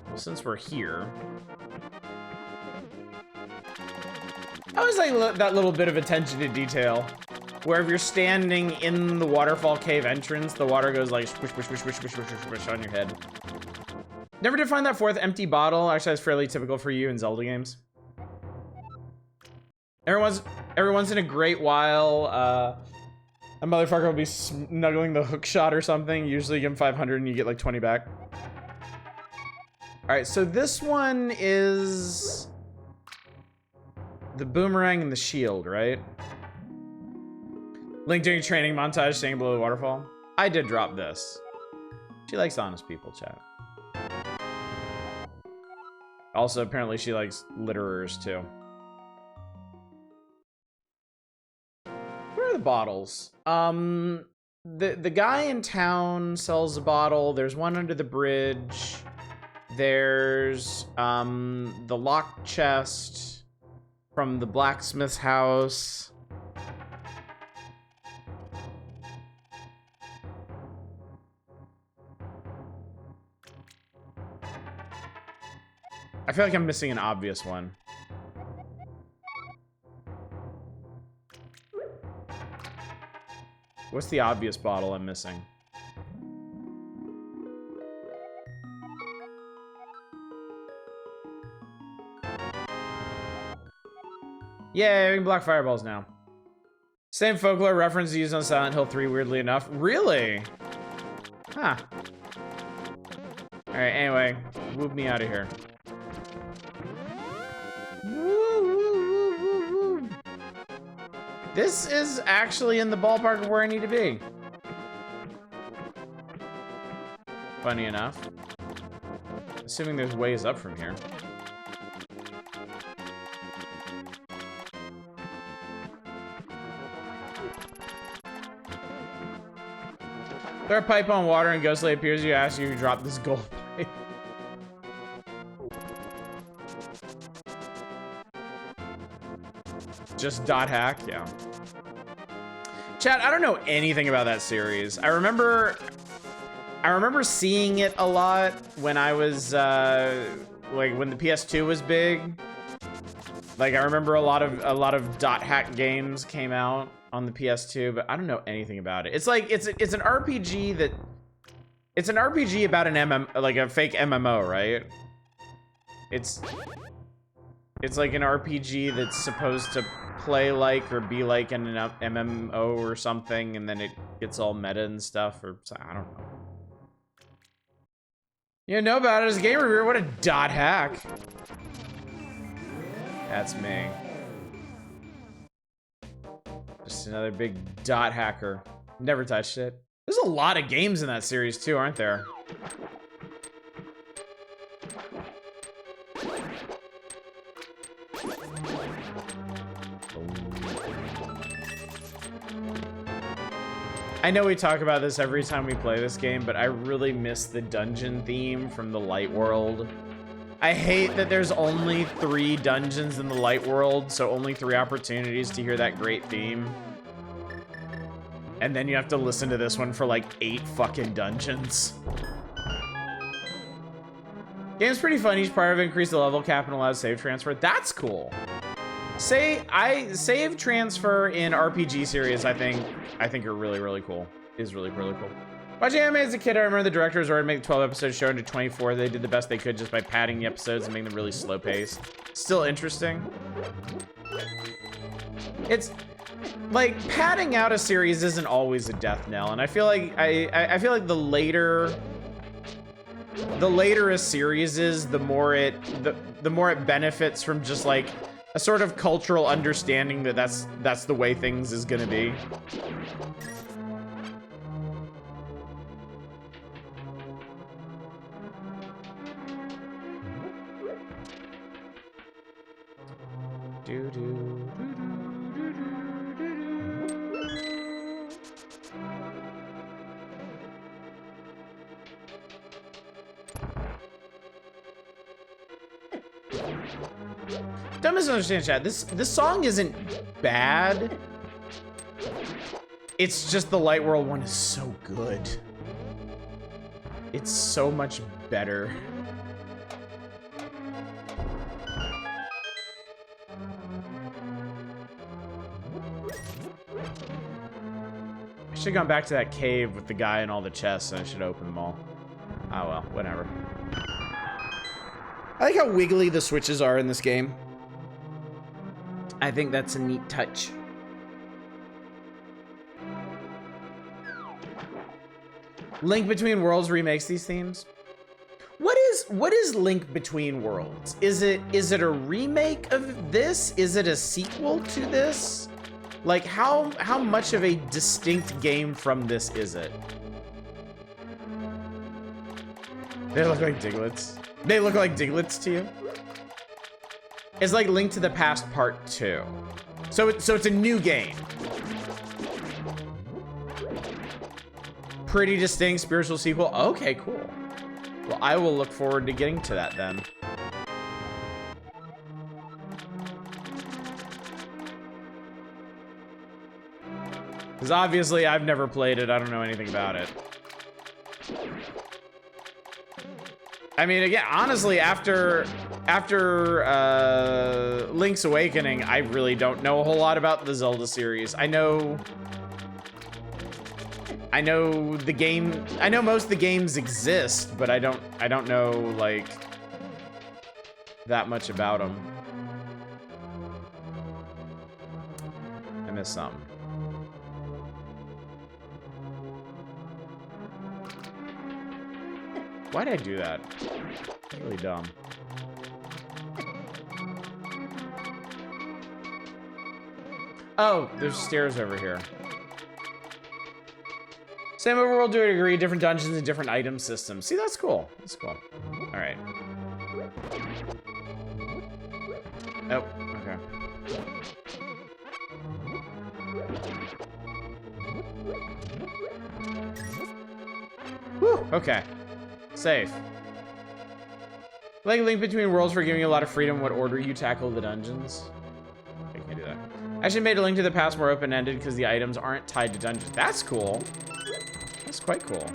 Well, since we're here, I always like that little bit of attention to detail. Where if you're standing in the waterfall cave entrance, the water goes like squish, squish, squish, squish, squish, squish, squish on your head. Never did find that fourth empty bottle. Actually, that's fairly typical for you in Zelda games. Every once in a great while, a motherfucker will be snuggling the hook shot or something. Usually you give him 500 and you get like 20 back. All right, so this one is the boomerang and the shield, right? Link doing training montage staying below the waterfall. I did drop this. She likes honest people, chat. Also, apparently she likes litterers too. Where are the bottles? The guy in town sells a bottle. There's one under the bridge. There's the locked chest from the blacksmith's house. I feel like I'm missing an obvious one. What's the obvious bottle I'm missing? Yeah, we can block fireballs now. Same folklore reference used on Silent Hill 3, weirdly enough. Really? Huh. Alright, anyway. Move me out of here. This is actually in the ballpark of where I need to be. Funny enough. Assuming there's ways up from here. There a pipe on water and Ghostly appears, you ask you to drop this gold pipe. Just dot hack, yeah. Chat, I don't know anything about that series. I remember seeing it a lot when I was like when the PS2 was big. Like I remember a lot of dot hack games came out on the PS2, but I don't know anything about it. It's like it's an RPG that it's an RPG about an like a fake MMO, right? It's like an RPG that's supposed to play like or be like an MMO or something, and then it gets all meta and stuff, or I don't know. You know about it as a game reviewer. What a dot hack. That's me. Just another big dot hacker. Never touched it. There's a lot of games in that series too, aren't there? I know we talk about this every time we play this game, but I really miss the dungeon theme from the Light World. I hate that there's only 3 dungeons in the Light World, so only 3 opportunities to hear that great theme. And then you have to listen to this one for like 8 fucking dungeons. Game's pretty fun. Each part of it increased the level cap and allows save transfer. That's cool. Save transfer in RPG series, I think are really cool. Is really cool. Watching anime as a kid, I remember the directors already made 12 episodes show into 24. They did the best they could just by padding the episodes and making them really slow paced. Still interesting. It's like padding out a series isn't always a death knell, and I feel like I feel like the later a series is, the more it benefits from just like a sort of cultural understanding that that's the way things is gonna be. Don't misunderstand, chat. This song isn't bad. It's just the Light World one is so good. It's so much better. I should have gone back to that cave with the guy and all the chests, and I should open them all. Oh well, whatever. I like how wiggly the switches are in this game. I think that's a neat touch. Link Between Worlds remakes these themes. What is Link Between Worlds? Is it a remake of this? Is it a sequel to this? Like how much of a distinct game from this is it? They look like Diglets. They look like Diglets to you? It's like Link to the Past Part 2. So it's a new game. Pretty distinct spiritual sequel. Okay, cool. Well, I will look forward to getting to that then. Because obviously I've never played it. I don't know anything about it. I mean, again, honestly, after after Link's Awakening, I really don't know a whole lot about the Zelda series. I know the game. I know most of the games exist, but I don't know like that much about them. I missed something. Why'd I do that? It's really dumb. Oh, there's stairs over here. Same overworld to a degree, different dungeons and different item systems. See, that's cool. That's cool. All right. Oh, okay. Whew, okay. Safe. Like Link Between Worlds for giving you a lot of freedom what order you tackle the dungeons. I can't do that. Actually made A Link to the Past more open-ended because the items aren't tied to dungeons. That's cool. That's quite cool.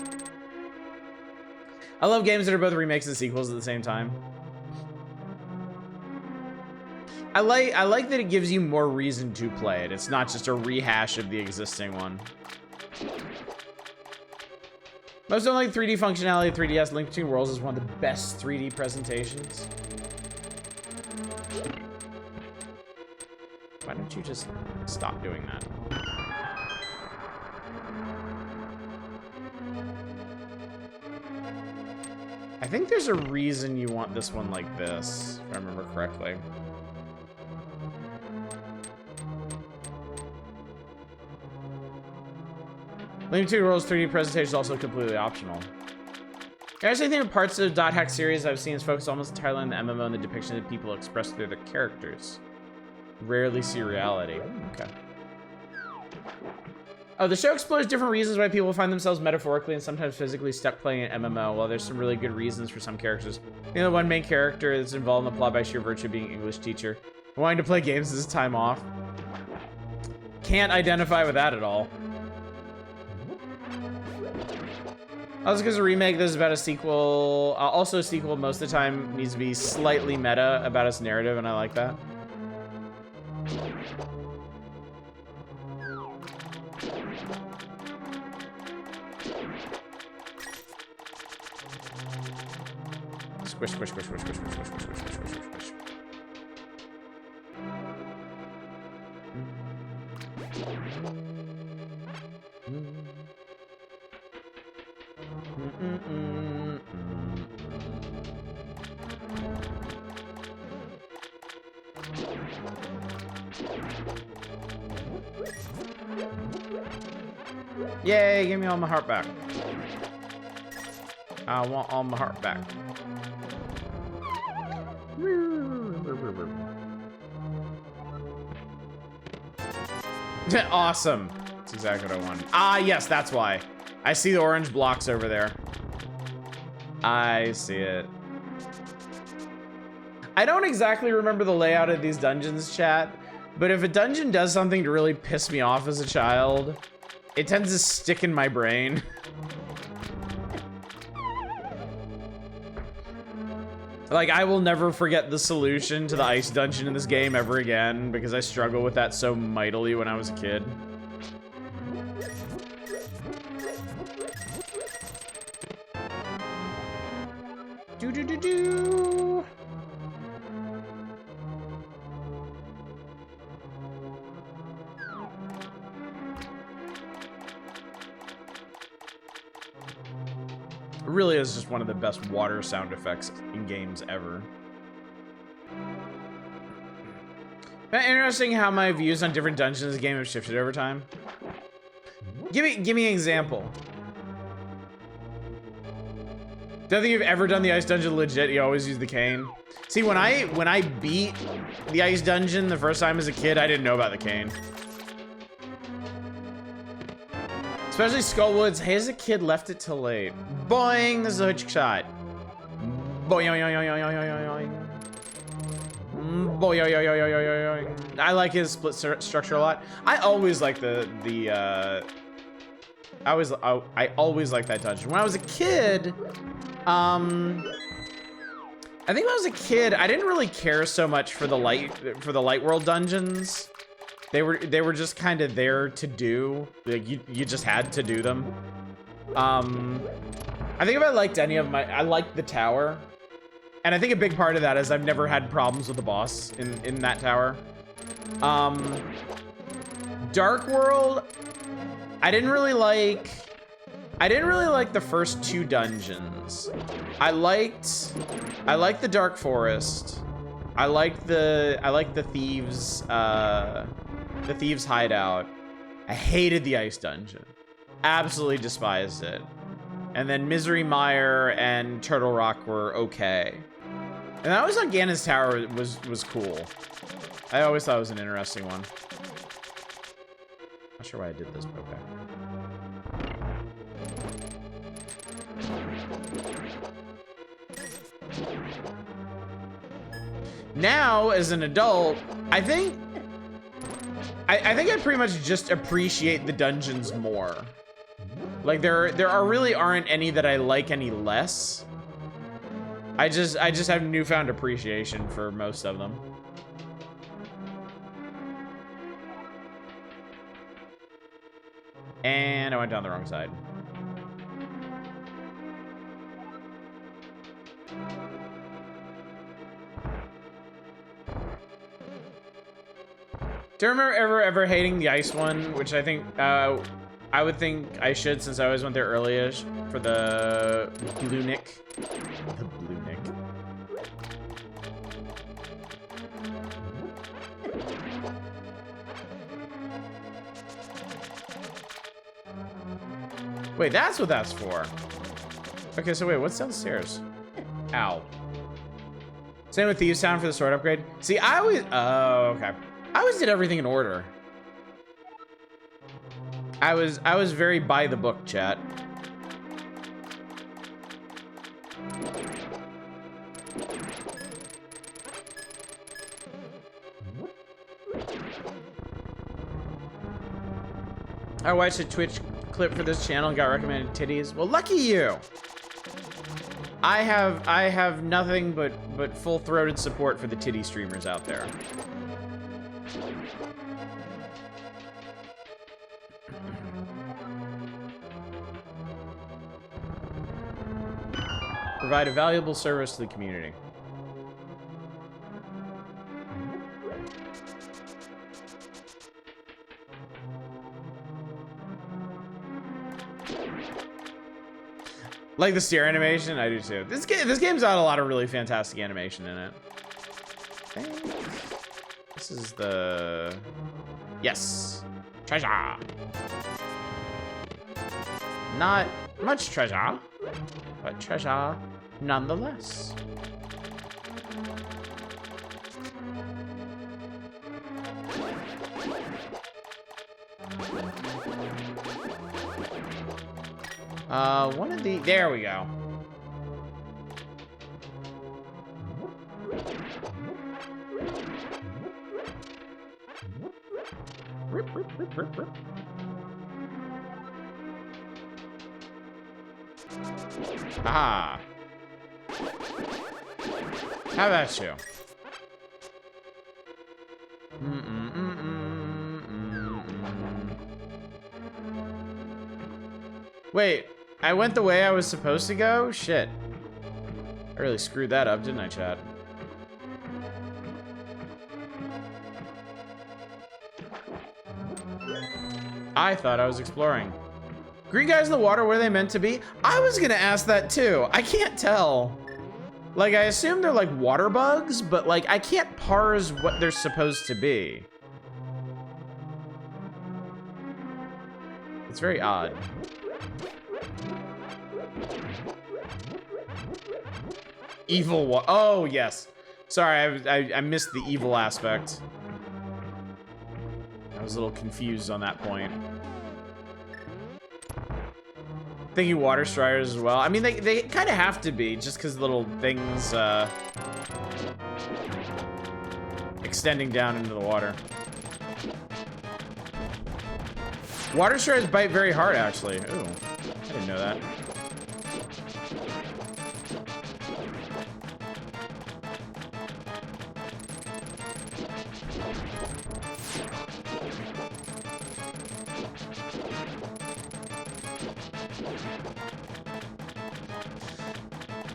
I love games that are both remakes and sequels at the same time. I like that it gives you more reason to play it. It's not just a rehash of the existing one. Most don't like 3D functionality of 3DS. Link Between Worlds is one of the best 3D presentations. Why don't you just stop doing that? I think there's a reason you want this one like this, if I remember correctly. Link Between Worlds 3D presentation is also completely optional. I actually think the parts of the Dot Hack series I've seen is focused almost entirely on the MMO and the depiction that people express through their characters. Rarely see reality. Okay. Oh, the show explores different reasons why people find themselves metaphorically and sometimes physically stuck playing an MMO. While there's some really good reasons for some characters, you know, the one main character that's involved in the plot by sheer virtue of being an English teacher, wanting to play games as time off. Can't identify with that at all. Also, because a remake that is about a sequel, also a sequel most of the time needs to be slightly meta about its narrative, and I like that. Squish, squish, squish, squish, squish, squish, squish, squish, squish, squish, squish, squish. Yay, give me all my heart back. I want all my heart back. Awesome. That's exactly what I wanted. Ah, yes, that's why. I see the orange blocks over there. I see it. I don't exactly remember the layout of these dungeons, chat, but if a dungeon does something to really piss me off as a child, it tends to stick in my brain. Like, I will never forget the solution to the ice dungeon in this game ever again, because I struggled with that so mightily when I was a kid. Do-do-do-do! It really is just one of the best water sound effects in games ever. Interesting how my views on different dungeons in the game have shifted over time. Give me an example. Don't think you've ever done the ice dungeon legit. You always use the cane. See, when I beat the ice dungeon the first time as a kid, I didn't know about the cane. Especially Skullwoods. Hey, as a kid, left it till late. Boing! This is a hook shot. Boing! Boing! I like his split structure a lot. I always like I always like that dungeon. When I was a kid, I think when I was a kid, I didn't really care so much for the light world dungeons. They were just kind of there to do. Like you just had to do them. I think if I liked any of I liked the tower. And I think a big part of that is I've never had problems with the boss in that tower. Dark World, I didn't really like the first 2 dungeons. I liked the Dark Forest. I liked the thieves hideout. I hated the ice dungeon. Absolutely despised it. And then Misery Mire and Turtle Rock were okay. And that was on Ganon's Tower was cool. I always thought it was an interesting one. Not sure why I did this, but okay. Now, as an adult, I think I pretty much just appreciate the dungeons more. Like there aren't any that I like any less. I just have newfound appreciation for most of them. And I went down the wrong side. Do you remember ever hating the ice one, which I think I would think I should, since I always went there early-ish for the blue nick. The blue nick. Wait, that's what that's for. Okay, so wait, what's downstairs? Ow. Same with Thieves Town for the sword upgrade. See, I always, oh, okay. I always did everything in order. I was very by the book, chat. I watched a Twitch clip for this channel and got recommended titties. Well, lucky you. I have nothing but full-throated support for the titty streamers out there. Provide a valuable service to the community. Like the steer animation, I do too. This game's got a lot of really fantastic animation in it. This is the... Yes. Treasure. Not much treasure, but treasure nonetheless. One of the... There we go. Rip, rip, rip, rip, rip. Ah. How about you? Wait, I went the way I was supposed to go? Shit. I really screwed that up, didn't I, chat? I thought I was exploring. Green guys in the water, where are they meant to be? I was gonna ask that too. I can't tell. Like, I assume they're like water bugs, but like, I can't parse what they're supposed to be. It's very odd. Evil oh, yes. Sorry, I missed the evil aspect. I was a little confused on that point. Thinking water striders as well. I mean, they kind of have to be, just because little things extending down into the water. Water striders bite very hard, actually. Ooh, I didn't know that.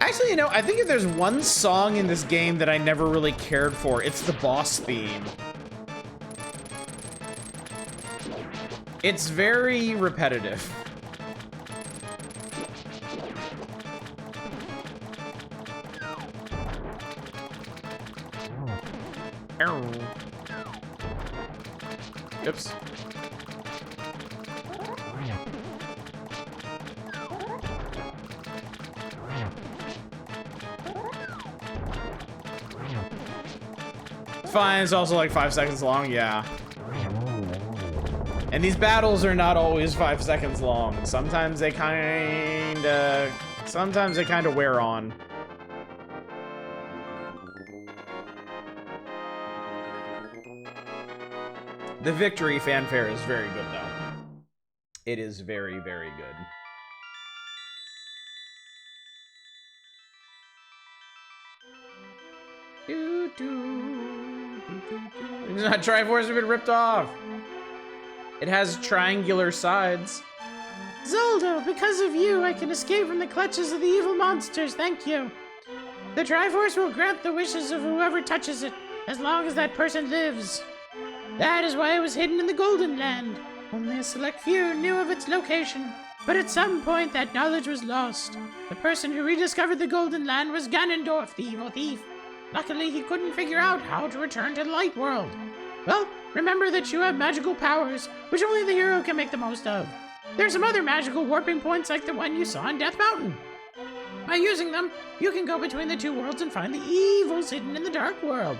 Actually, you know, I think if there's one song in this game that I never really cared for, it's the boss theme. It's very repetitive. Oops. Fine, it's also like 5 seconds long, yeah. And these battles are not always 5 seconds long. Sometimes they kinda wear on. The victory fanfare is very good, though. It is very, very good. It's not Triforce have been ripped off. It has triangular sides. Zelda, because of you, I can escape from the clutches of the evil monsters. Thank you. The Triforce will grant the wishes of whoever touches it, as long as that person lives. That is why it was hidden in the Golden Land. Only a select few knew of its location. But at some point, that knowledge was lost. The person who rediscovered the Golden Land was Ganondorf, the evil thief. Luckily, he couldn't figure out how to return to the Light World. Well, remember that you have magical powers, which only the hero can make the most of. There's some other magical warping points like the one you saw in Death Mountain. By using them, you can go between the two worlds and find the evils hidden in the Dark World.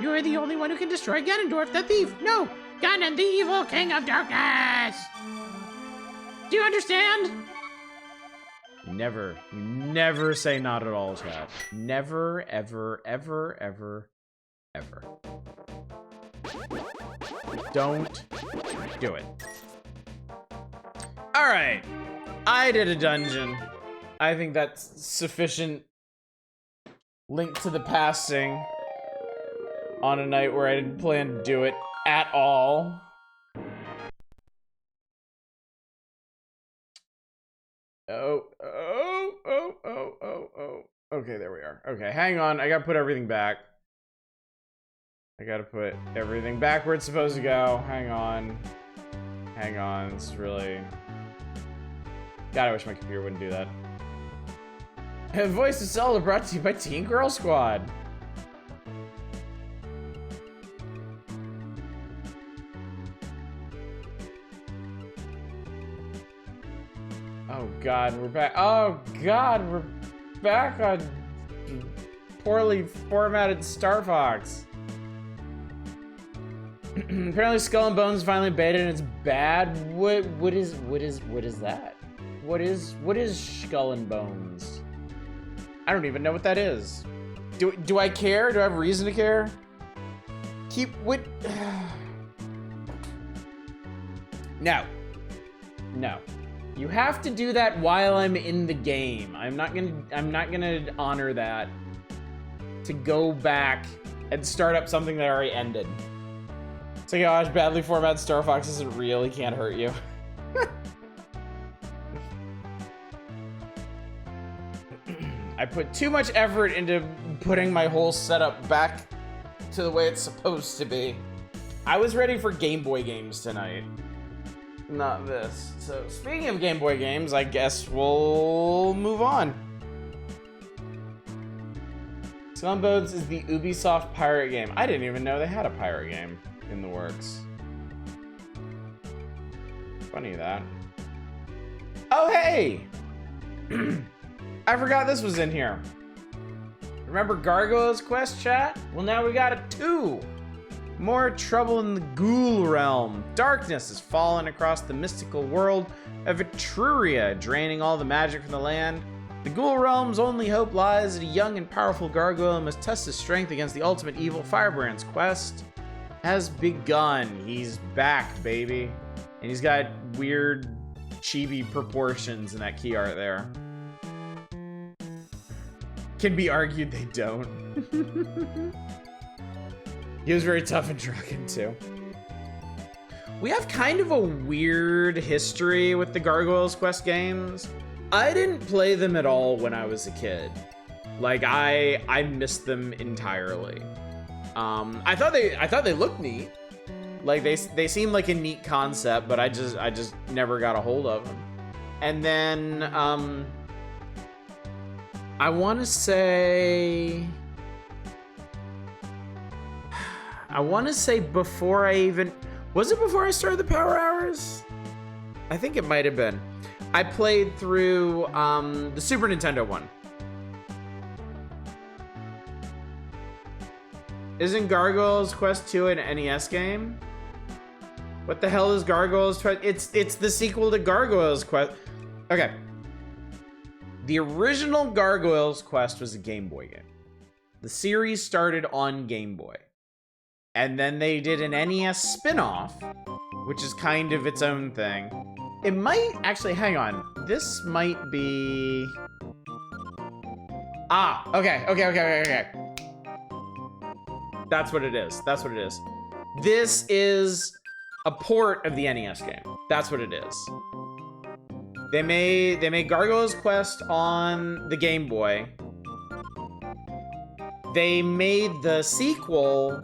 You are the only one who can destroy Ganondorf, the thief. No, Ganon, the evil king of darkness. Do you understand? Never say not at all, chat. Never, ever, ever, ever, ever. Don't do it. All right, I did a dungeon. I think that's sufficient link to the passing on a night where I didn't plan to do it at all. Oh. Okay, there we are. Okay, hang on. I gotta put everything back. I gotta put everything back where it's supposed to go. Hang on. Hang on. This is really... God, I wish my computer wouldn't do that. Voice of Zelda brought to you by Teen Girl Squad. Oh God, we're back. Oh God, we're back on poorly formatted Star Fox. Apparently, Skull and Bones finally beta and it's bad. What is that? What is Skull and Bones? I don't even know what that is. Do I care? Do I have reason to care? No. You have to do that while I'm in the game. I'm not gonna honor that to go back and start up something that already ended. It's like, gosh, badly formatted Star Fox isn't real. He can't hurt you. I put too much effort into putting my whole setup back to the way it's supposed to be. I was ready for Game Boy games tonight. Not this. So, speaking of Game Boy games, I guess we'll move on. Skull and Bones is the Ubisoft pirate game. I didn't even know they had a pirate game in the works. Funny that. Oh, hey! I forgot this was in here. Remember Gargoyle's quest, chat? Well, now we got a 2. More trouble in the ghoul realm. Darkness has fallen across the mystical world of Etruria, draining all the magic from the land. The ghoul realm's only hope lies that a young and powerful gargoyle must test his strength against the ultimate evil. Firebrand's quest has begun. He's back, baby. And he's got weird, chibi proportions in that key art there. Can be argued they don't. He was very tough and drunken, too. We have kind of a weird history with the Gargoyle's Quest games. I didn't play them at all when I was a kid. Like I missed them entirely. I thought they looked neat. Like they seemed like a neat concept, but I just never got a hold of them. And then I want to say before I even was it before I started the Power Hours? I think it might have been. I played through the Super Nintendo one. Isn't Gargoyle's Quest 2 an NES game? What the hell is Gargoyle's Quest? It's the sequel to Gargoyle's Quest. Okay. The original Gargoyle's Quest was a Game Boy game. The series started on Game Boy. And then they did an NES spin-off, which is kind of its own thing. It might actually, hang on. This might be... Ah, okay. That's what it is. This is a port of the NES game. That's what it is. They made Gargoyle's Quest on the Game Boy. They made the sequel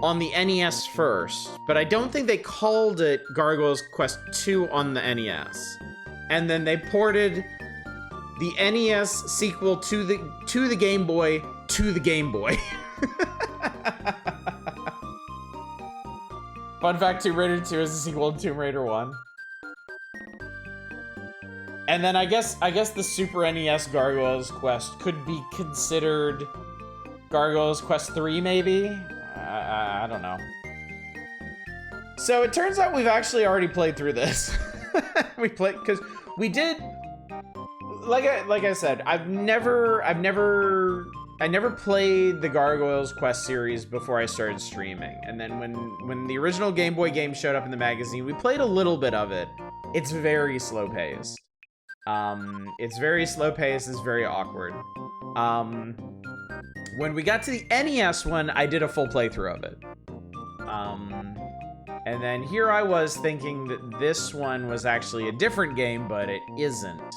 on the NES first, but I don't think they called it Gargoyle's Quest 2 on the NES. And then they ported the NES sequel to the Game Boy to the Game Boy. Fun fact, Tomb Raider 2 is a sequel to Tomb Raider 1. And then I guess the Super NES Gargoyle's Quest could be considered Gargoyle's Quest 3, maybe? I don't know. So it turns out we've actually already played through this. Because we did, like I said, I never played the Gargoyle's Quest series before I started streaming. And then when the original Game Boy game showed up in the magazine, we played a little bit of it. It's very slow paced. It's very awkward. When we got to the NES one, I did a full playthrough of it. And then here I was thinking that this one was actually a different game, but it isn't.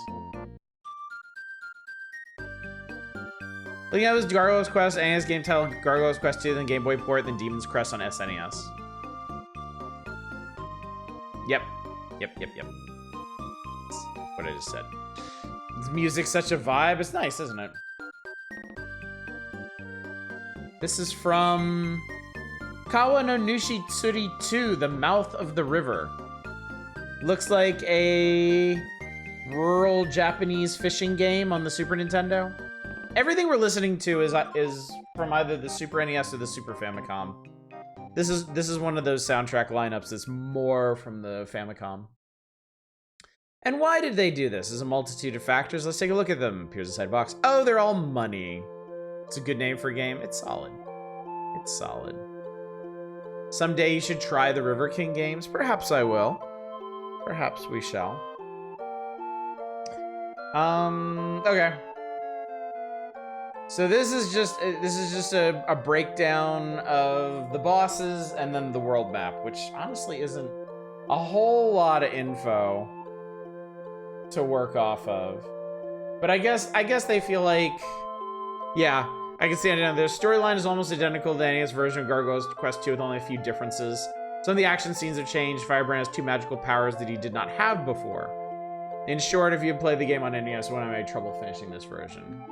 Looking at this Gargoyle's Quest, NES game title, Gargoyle's Quest 2, then Game Boy port, then Demon's Crest on SNES. Yep. That's what I just said. This music's such a vibe. It's nice, isn't it? This is from Kawa no Nushi Tsuri 2, The Mouth of the River. Looks like a rural Japanese fishing game on the Super Nintendo. Everything we're listening to is from either the Super NES or the Super Famicom. This is one of those soundtrack lineups that's more from the Famicom. And why did they do this? There's a multitude of factors. Let's take a look at them. Here's the side box. Oh, they're all money. It's a good name for a game. It's solid. It's solid. Someday you should try the River King games. Perhaps I will. Perhaps we shall. Okay. So this is just a breakdown of the bosses and then the world map, which honestly isn't a whole lot of info to work off of. But I guess they feel like, yeah, I can see it now. Their storyline is almost identical to the NES version of Gargoyle's Quest 2 with only a few differences. Some of the action scenes have changed. Firebrand has 2 magical powers that he did not have before. In short, if you played the game on NES, when I had trouble finishing this version.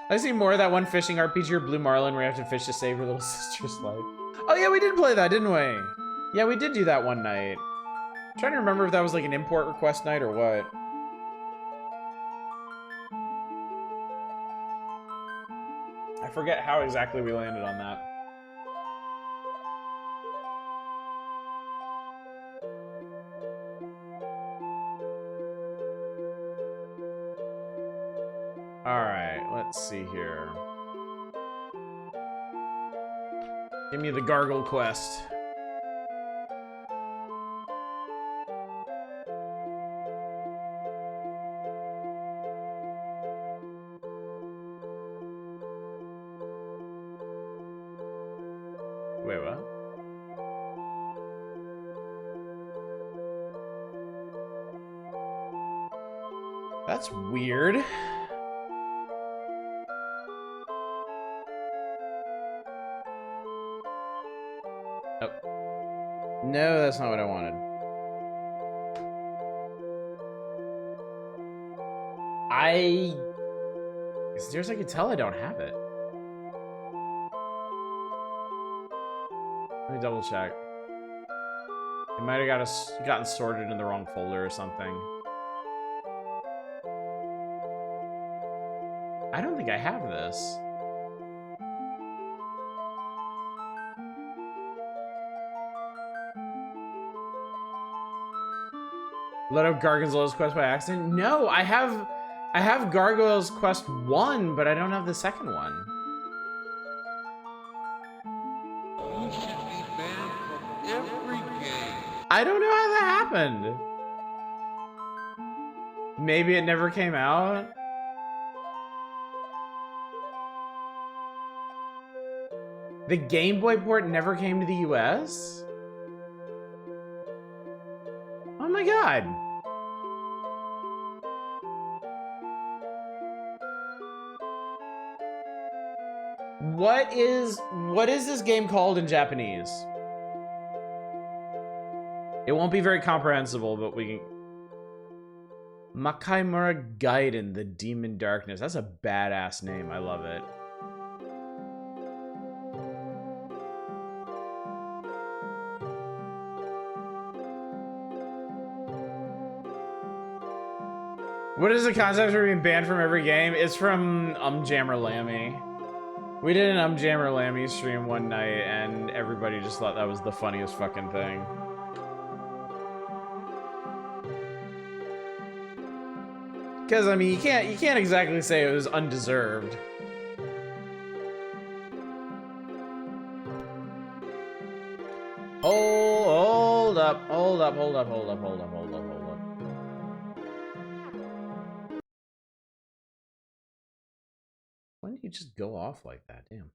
I see more of that one fishing RPG or Blue Marlin where you have to fish to save your little sister's life. Oh yeah, we did play that, didn't we? Yeah, we did do that one night. I'm trying to remember if that was like an import request night or what. I forget how exactly we landed on that. Alright, let's see here. Give me the Gargoyle quest. Wait, what? That's weird. Oh. No, that's not what I wanted. As near as I can tell, I don't have it. Let me double check. It might have gotten sorted in the wrong folder or something. I don't think I have this. Load up Gargoyle's quest by accident? No, I have Gargoyle's quest 1, but I don't have the second one. You should be banned from every game. I don't know how that happened. Maybe it never came out. The Game Boy port never came to the US? Oh my god. What is this game called in Japanese? It won't be very comprehensible, but we can... Makaimura Gaiden, the Demon Darkness. That's a badass name. I love it. What is the concept for being banned from every game? It's from Jammer Lammy. We did an Jammer Lammy stream one night, and everybody just thought that was the funniest fucking thing. Because I mean, you can't exactly say it was undeserved. Hold up. When did you just go off like that? Damn.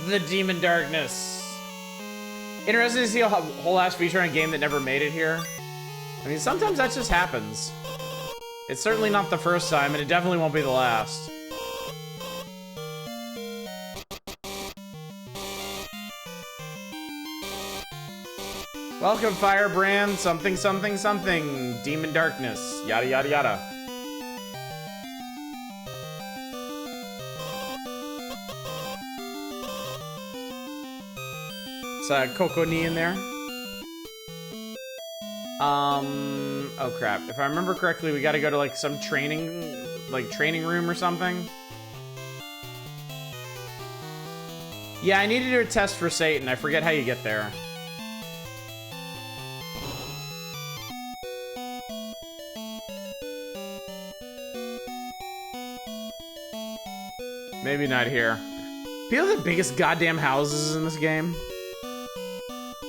The Demon Darkness. Interesting to see a whole ass feature on a game that never made it here. I mean, sometimes that just happens. It's certainly not the first time, and it definitely won't be the last. Welcome, Firebrand, something, something, something. Demon Darkness, yada, yada, yada. It's Kokoni in there. Oh crap. If I remember correctly, we gotta go to like some training room or something. Yeah, I need to do a test for Satan. I forget how you get there. Maybe not here. People have the biggest goddamn houses in this game.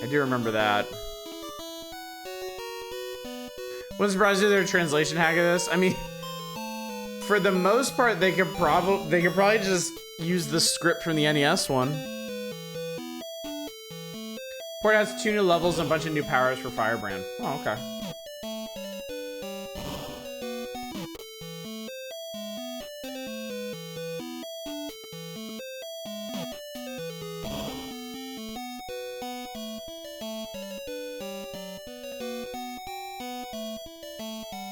I do remember that. Wouldn't surprise you their translation hack of this. I mean, for the most part, they could probably just use the script from the NES one. Port has 2 new levels and a bunch of new powers for Firebrand. Oh, okay.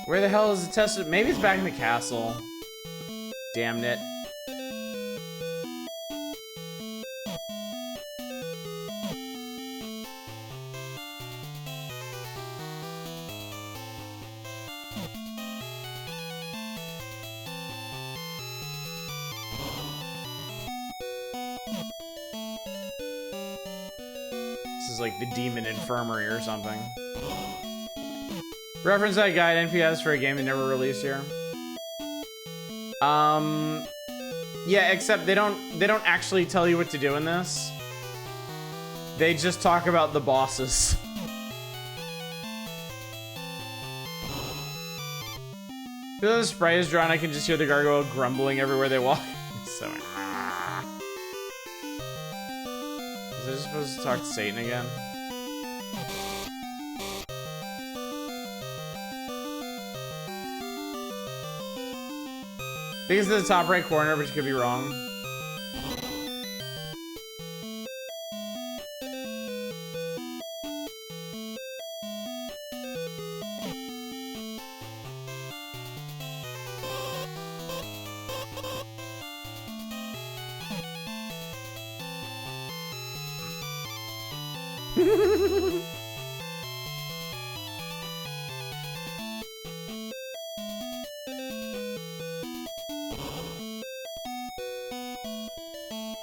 Where the hell is the test? Maybe it's back in the castle. Damn it. This is like the Demon Infirmary or something. Reference that guide NPS for a game that never released here. Yeah, except they don't actually tell you what to do in this. They just talk about the bosses. Because the spray is drawn, I can just hear the gargoyle grumbling everywhere they walk. So, is I supposed to talk to Satan again? think it's in the top right corner, but you could be wrong.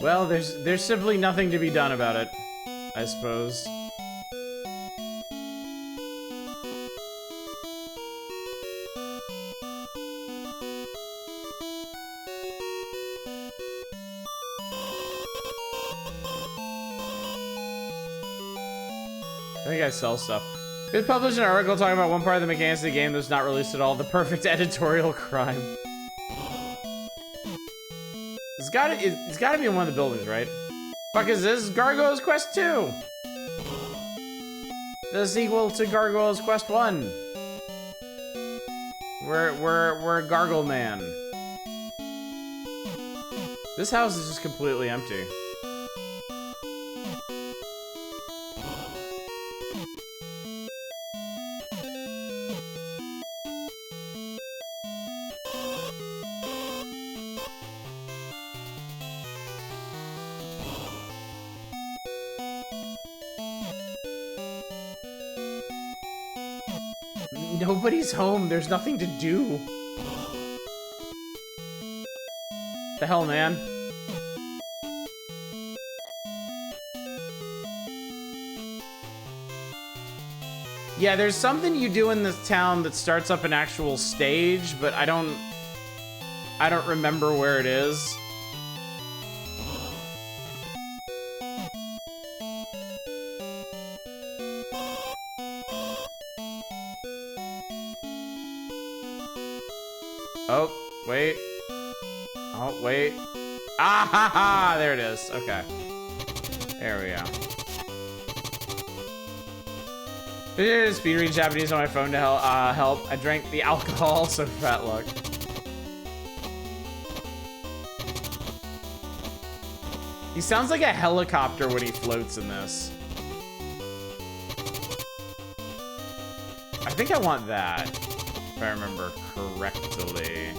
Well, there's simply nothing to be done about it, I suppose. I think I sell stuff. We published an article talking about one part of the mechanics of the game that's not released at all. The perfect editorial crime. It's gotta be in one of the buildings, right? Fuck is this? Gargoyle's Quest 2! The sequel to Gargoyle's Quest 1. We're Gargoyle Man. This house is just completely empty. Nobody's home. There's nothing to do. The hell, man? Yeah, there's something you do in this town that starts up an actual stage, but I don't remember where it is. Oh, wait. Oh, wait. Ah, ha, ha! There it is. Okay. There we go. Speed read Japanese on my phone to help. I drank the alcohol, so fat luck. He sounds like a helicopter when he floats in this. I think I want that, if I remember correctly.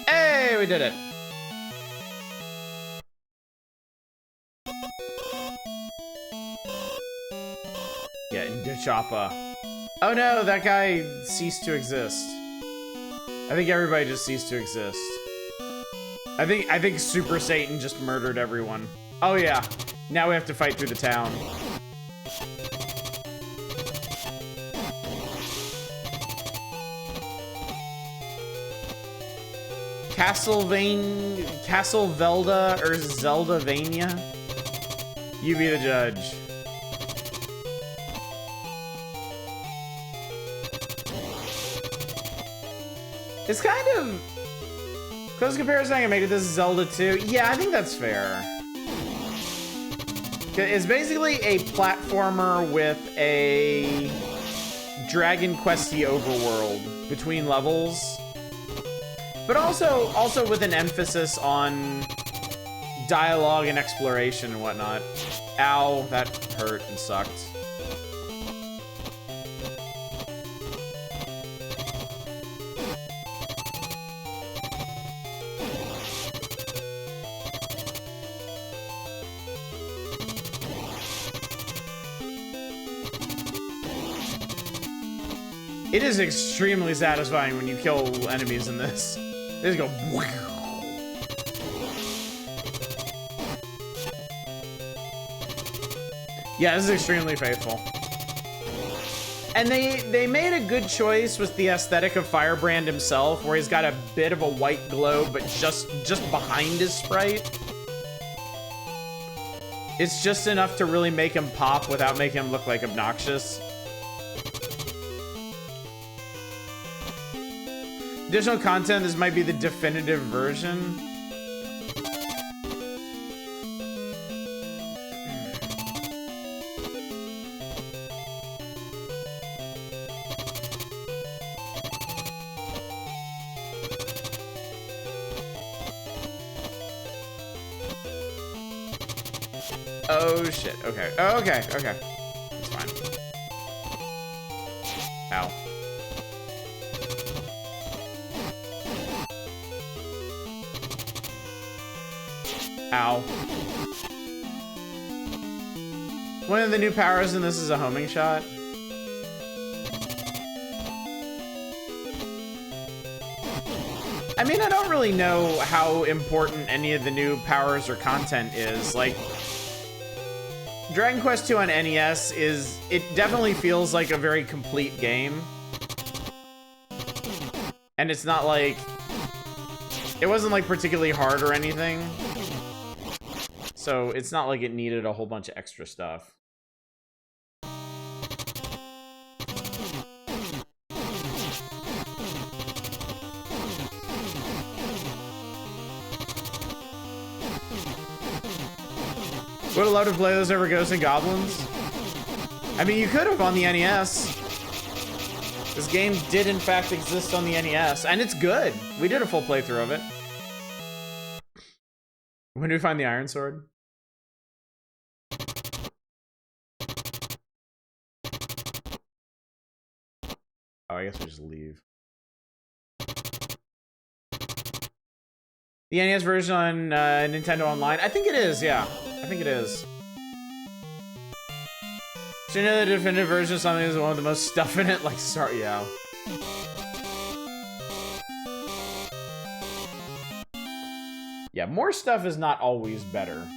Hey, we did it. Yeah, into Choppa. Oh no, that guy ceased to exist. I think everybody just ceased to exist. I think Super Satan just murdered everyone. Oh yeah, now we have to fight through the town. Castlevelda or Zeldavania? You be the judge. It's kind of close comparison I can make to this Zelda 2. Yeah, I think that's fair. It's basically a platformer with a Dragon Questy overworld between levels. But also with an emphasis on dialogue and exploration and whatnot. Ow, that hurt and sucked. It is extremely satisfying when you kill enemies in this. They just go. Yeah, this is extremely faithful. And they made a good choice with the aesthetic of Firebrand himself, where he's got a bit of a white glow, but just behind his sprite. It's just enough to really make him pop without making him look like obnoxious. Additional content, this might be the definitive version. Oh, shit. Okay. Oh, okay. Okay. It's fine. Ow. Ow. One of the new powers in this is a homing shot. I mean, I don't really know how important any of the new powers or content is. Like, Dragon Quest II on NES it definitely feels like a very complete game. And it's not like, it wasn't like particularly hard or anything. So it's not like it needed a whole bunch of extra stuff. Would have loved to play those over Ghosts and Goblins. I mean, you could have on the NES. This game did in fact exist on the NES, and it's good. We did a full playthrough of it. When do we find the Iron Sword? Oh, I guess we just leave. The NES version on Nintendo Online? I think it is, yeah. I think it is. So you know the definitive version of something is the one with the most stuff in it? Like, sorry, yeah. Yeah, more stuff is not always better.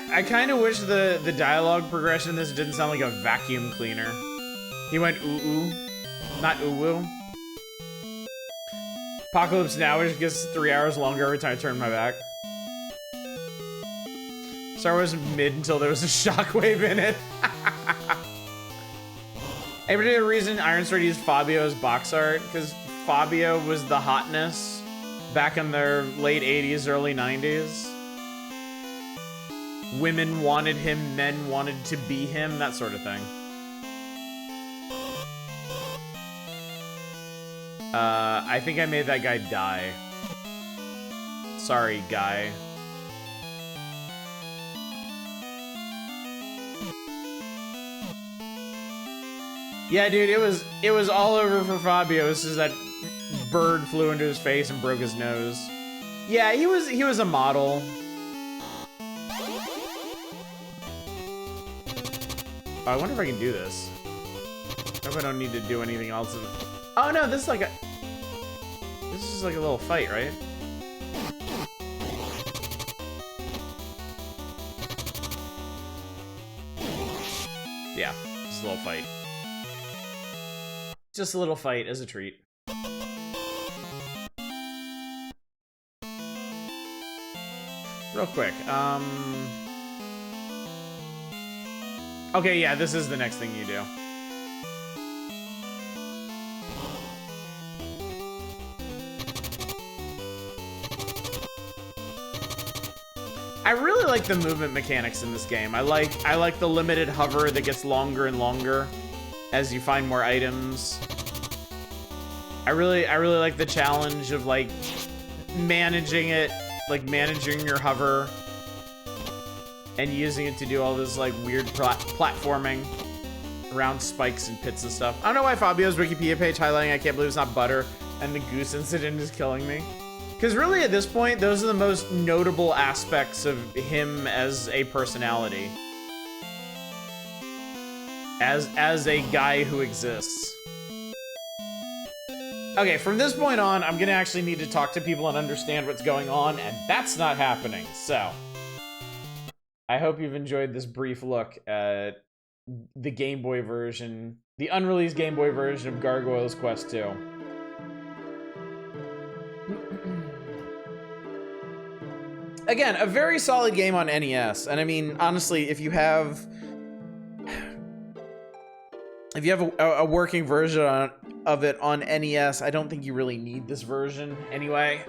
I kind of wish the dialogue progression in this didn't sound like a vacuum cleaner. He went ooh-ooh, not ooh-woo. Apocalypse Now, which gets 3 hours longer every time I turn my back. Star Wars mid until there was a shockwave in it. Any particular reason Iron Sword used Fabio as box art? Because Fabio was the hotness back in their late 80s, early 90s. Women wanted him, men wanted to be him, that sort of thing. I think I made that guy die. Sorry, guy. Yeah, dude, it was all over for Fabio. This is that bird flew into his face and broke his nose. Yeah, he was a model. Oh, I wonder if I can do this. I hope I don't need to do anything else. Oh no, this is like a... This is like a little fight, right? Yeah, just a little fight. Just a little fight as a treat. Real quick, okay, yeah, this is the next thing you do. I really like the movement mechanics in this game. I like the limited hover that gets longer and longer as you find more items. I really like the challenge of like managing it, like managing your hover and using it to do all this like weird platforming around spikes and pits and stuff. I don't know why Fabio's Wikipedia page highlighting I can't believe it's not butter and the goose incident is killing me. Because really at this point, those are the most notable aspects of him as a personality. As a guy who exists. Okay, from this point on, I'm gonna actually need to talk to people and understand what's going on, and that's not happening, so. I hope you've enjoyed this brief look at the Game Boy version, the unreleased Game Boy version of Gargoyle's Quest 2. Again, a very solid game on NES, and I mean, honestly, if you have a working version of it on NES, I don't think you really need this version anyway.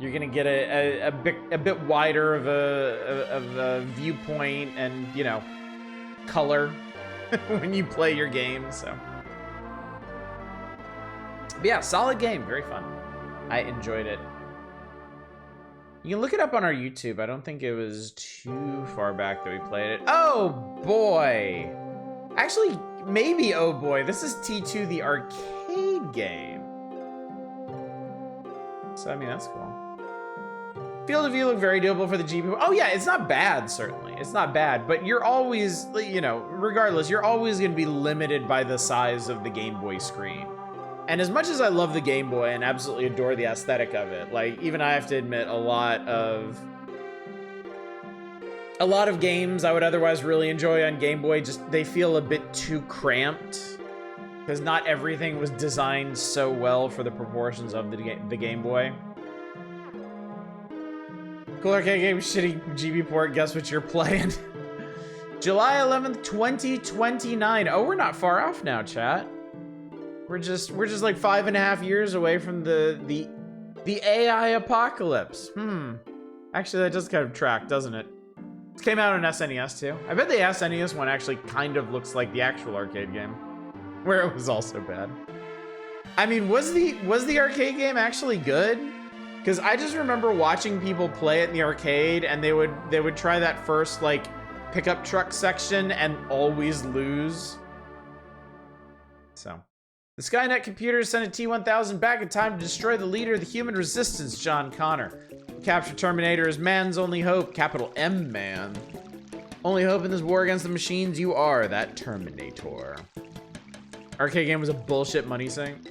You're gonna get a bit wider of a viewpoint and, you know, color when you play your game. So, but yeah, solid game, very fun. I enjoyed it. You can look it up on our YouTube. I don't think it was too far back that we played it. Oh boy! Actually, maybe oh boy. This is T2, the arcade game. So, I mean, that's cool. Field of View look very doable for the GPU. Oh yeah, it's not bad, certainly. It's not bad, but you're always, you know, regardless, you're always gonna be limited by the size of the Game Boy screen. And as much as I love the Game Boy and absolutely adore the aesthetic of it, like, even I have to admit, a lot of games I would otherwise really enjoy on Game Boy, just, they feel a bit too cramped. Because not everything was designed so well for the proportions of the Game Boy. Cool arcade game, shitty GB port, guess what you're playing? July 11th, 2029. Oh, we're not far off now, chat. We're just like 5.5 years away from the AI apocalypse. Actually, that does kind of track, doesn't it? It came out on SNES too. I bet the SNES one actually kind of looks like the actual arcade game, where it was also bad. I mean, was the arcade game actually good? Because I just remember watching people play it in the arcade, and they would try that first like pickup truck section and always lose. So, the Skynet computers sent a T-1000 back in time to destroy the leader of the human resistance, John Connor. Capture Terminator is man's only hope, capital M man. Only hope in this war against the machines, you are that Terminator. Arcade game was a bullshit money sink.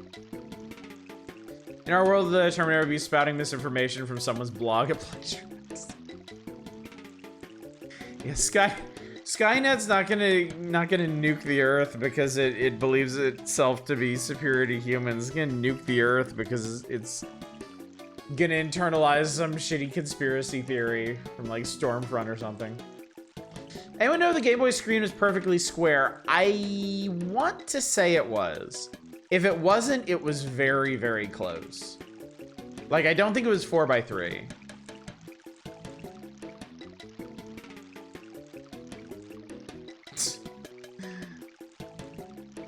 In our world, the Terminator would be spouting misinformation from someone's blog at pleasure. Yeah, Skynet's not gonna nuke the Earth because it believes itself to be superior to humans. It's gonna nuke the Earth because it's gonna internalize some shitty conspiracy theory from like Stormfront or something. Anyone know the Game Boy screen was perfectly square? I want to say it was. If it wasn't, it was very, very close. Like, I don't think it was 4:3.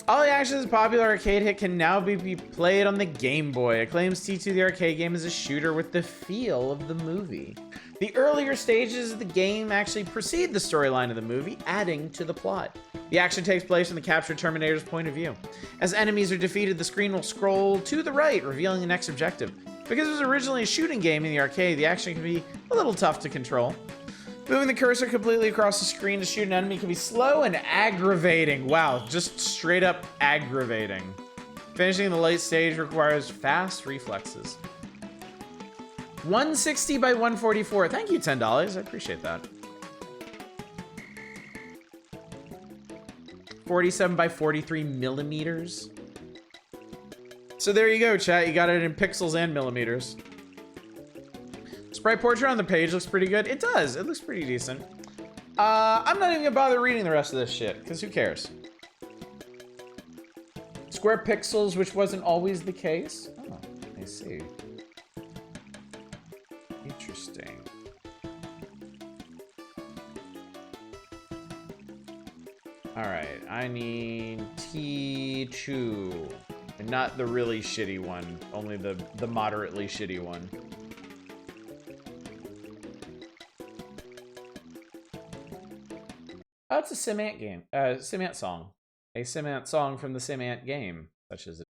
All the actions of the popular arcade hit can now be played on the Game Boy. It claims T2 the arcade game is a shooter with the feel of the movie. The earlier stages of the game actually precede the storyline of the movie, adding to the plot. The action takes place from the captured Terminator's point of view. As enemies are defeated, the screen will scroll to the right, revealing the next objective. Because it was originally a shooting game in the arcade, the action can be a little tough to control. Moving the cursor completely across the screen to shoot an enemy can be slow and aggravating. Wow, just straight up aggravating. Finishing the late stage requires fast reflexes. 160 by 144. Thank you, $10. I appreciate that. 47 by 43 millimeters. So there you go, chat. You got it in pixels and millimeters. Sprite portrait on the page looks pretty good. It does. It looks pretty decent. I'm not even gonna bother reading the rest of this shit, because who cares? Square pixels, which wasn't always the case. Oh, I see. Interesting. All right, I need T2. And not the really shitty one, only the moderately shitty one. Oh, it's a Simant game. Simant song. A Simant song from the Simant game, such as it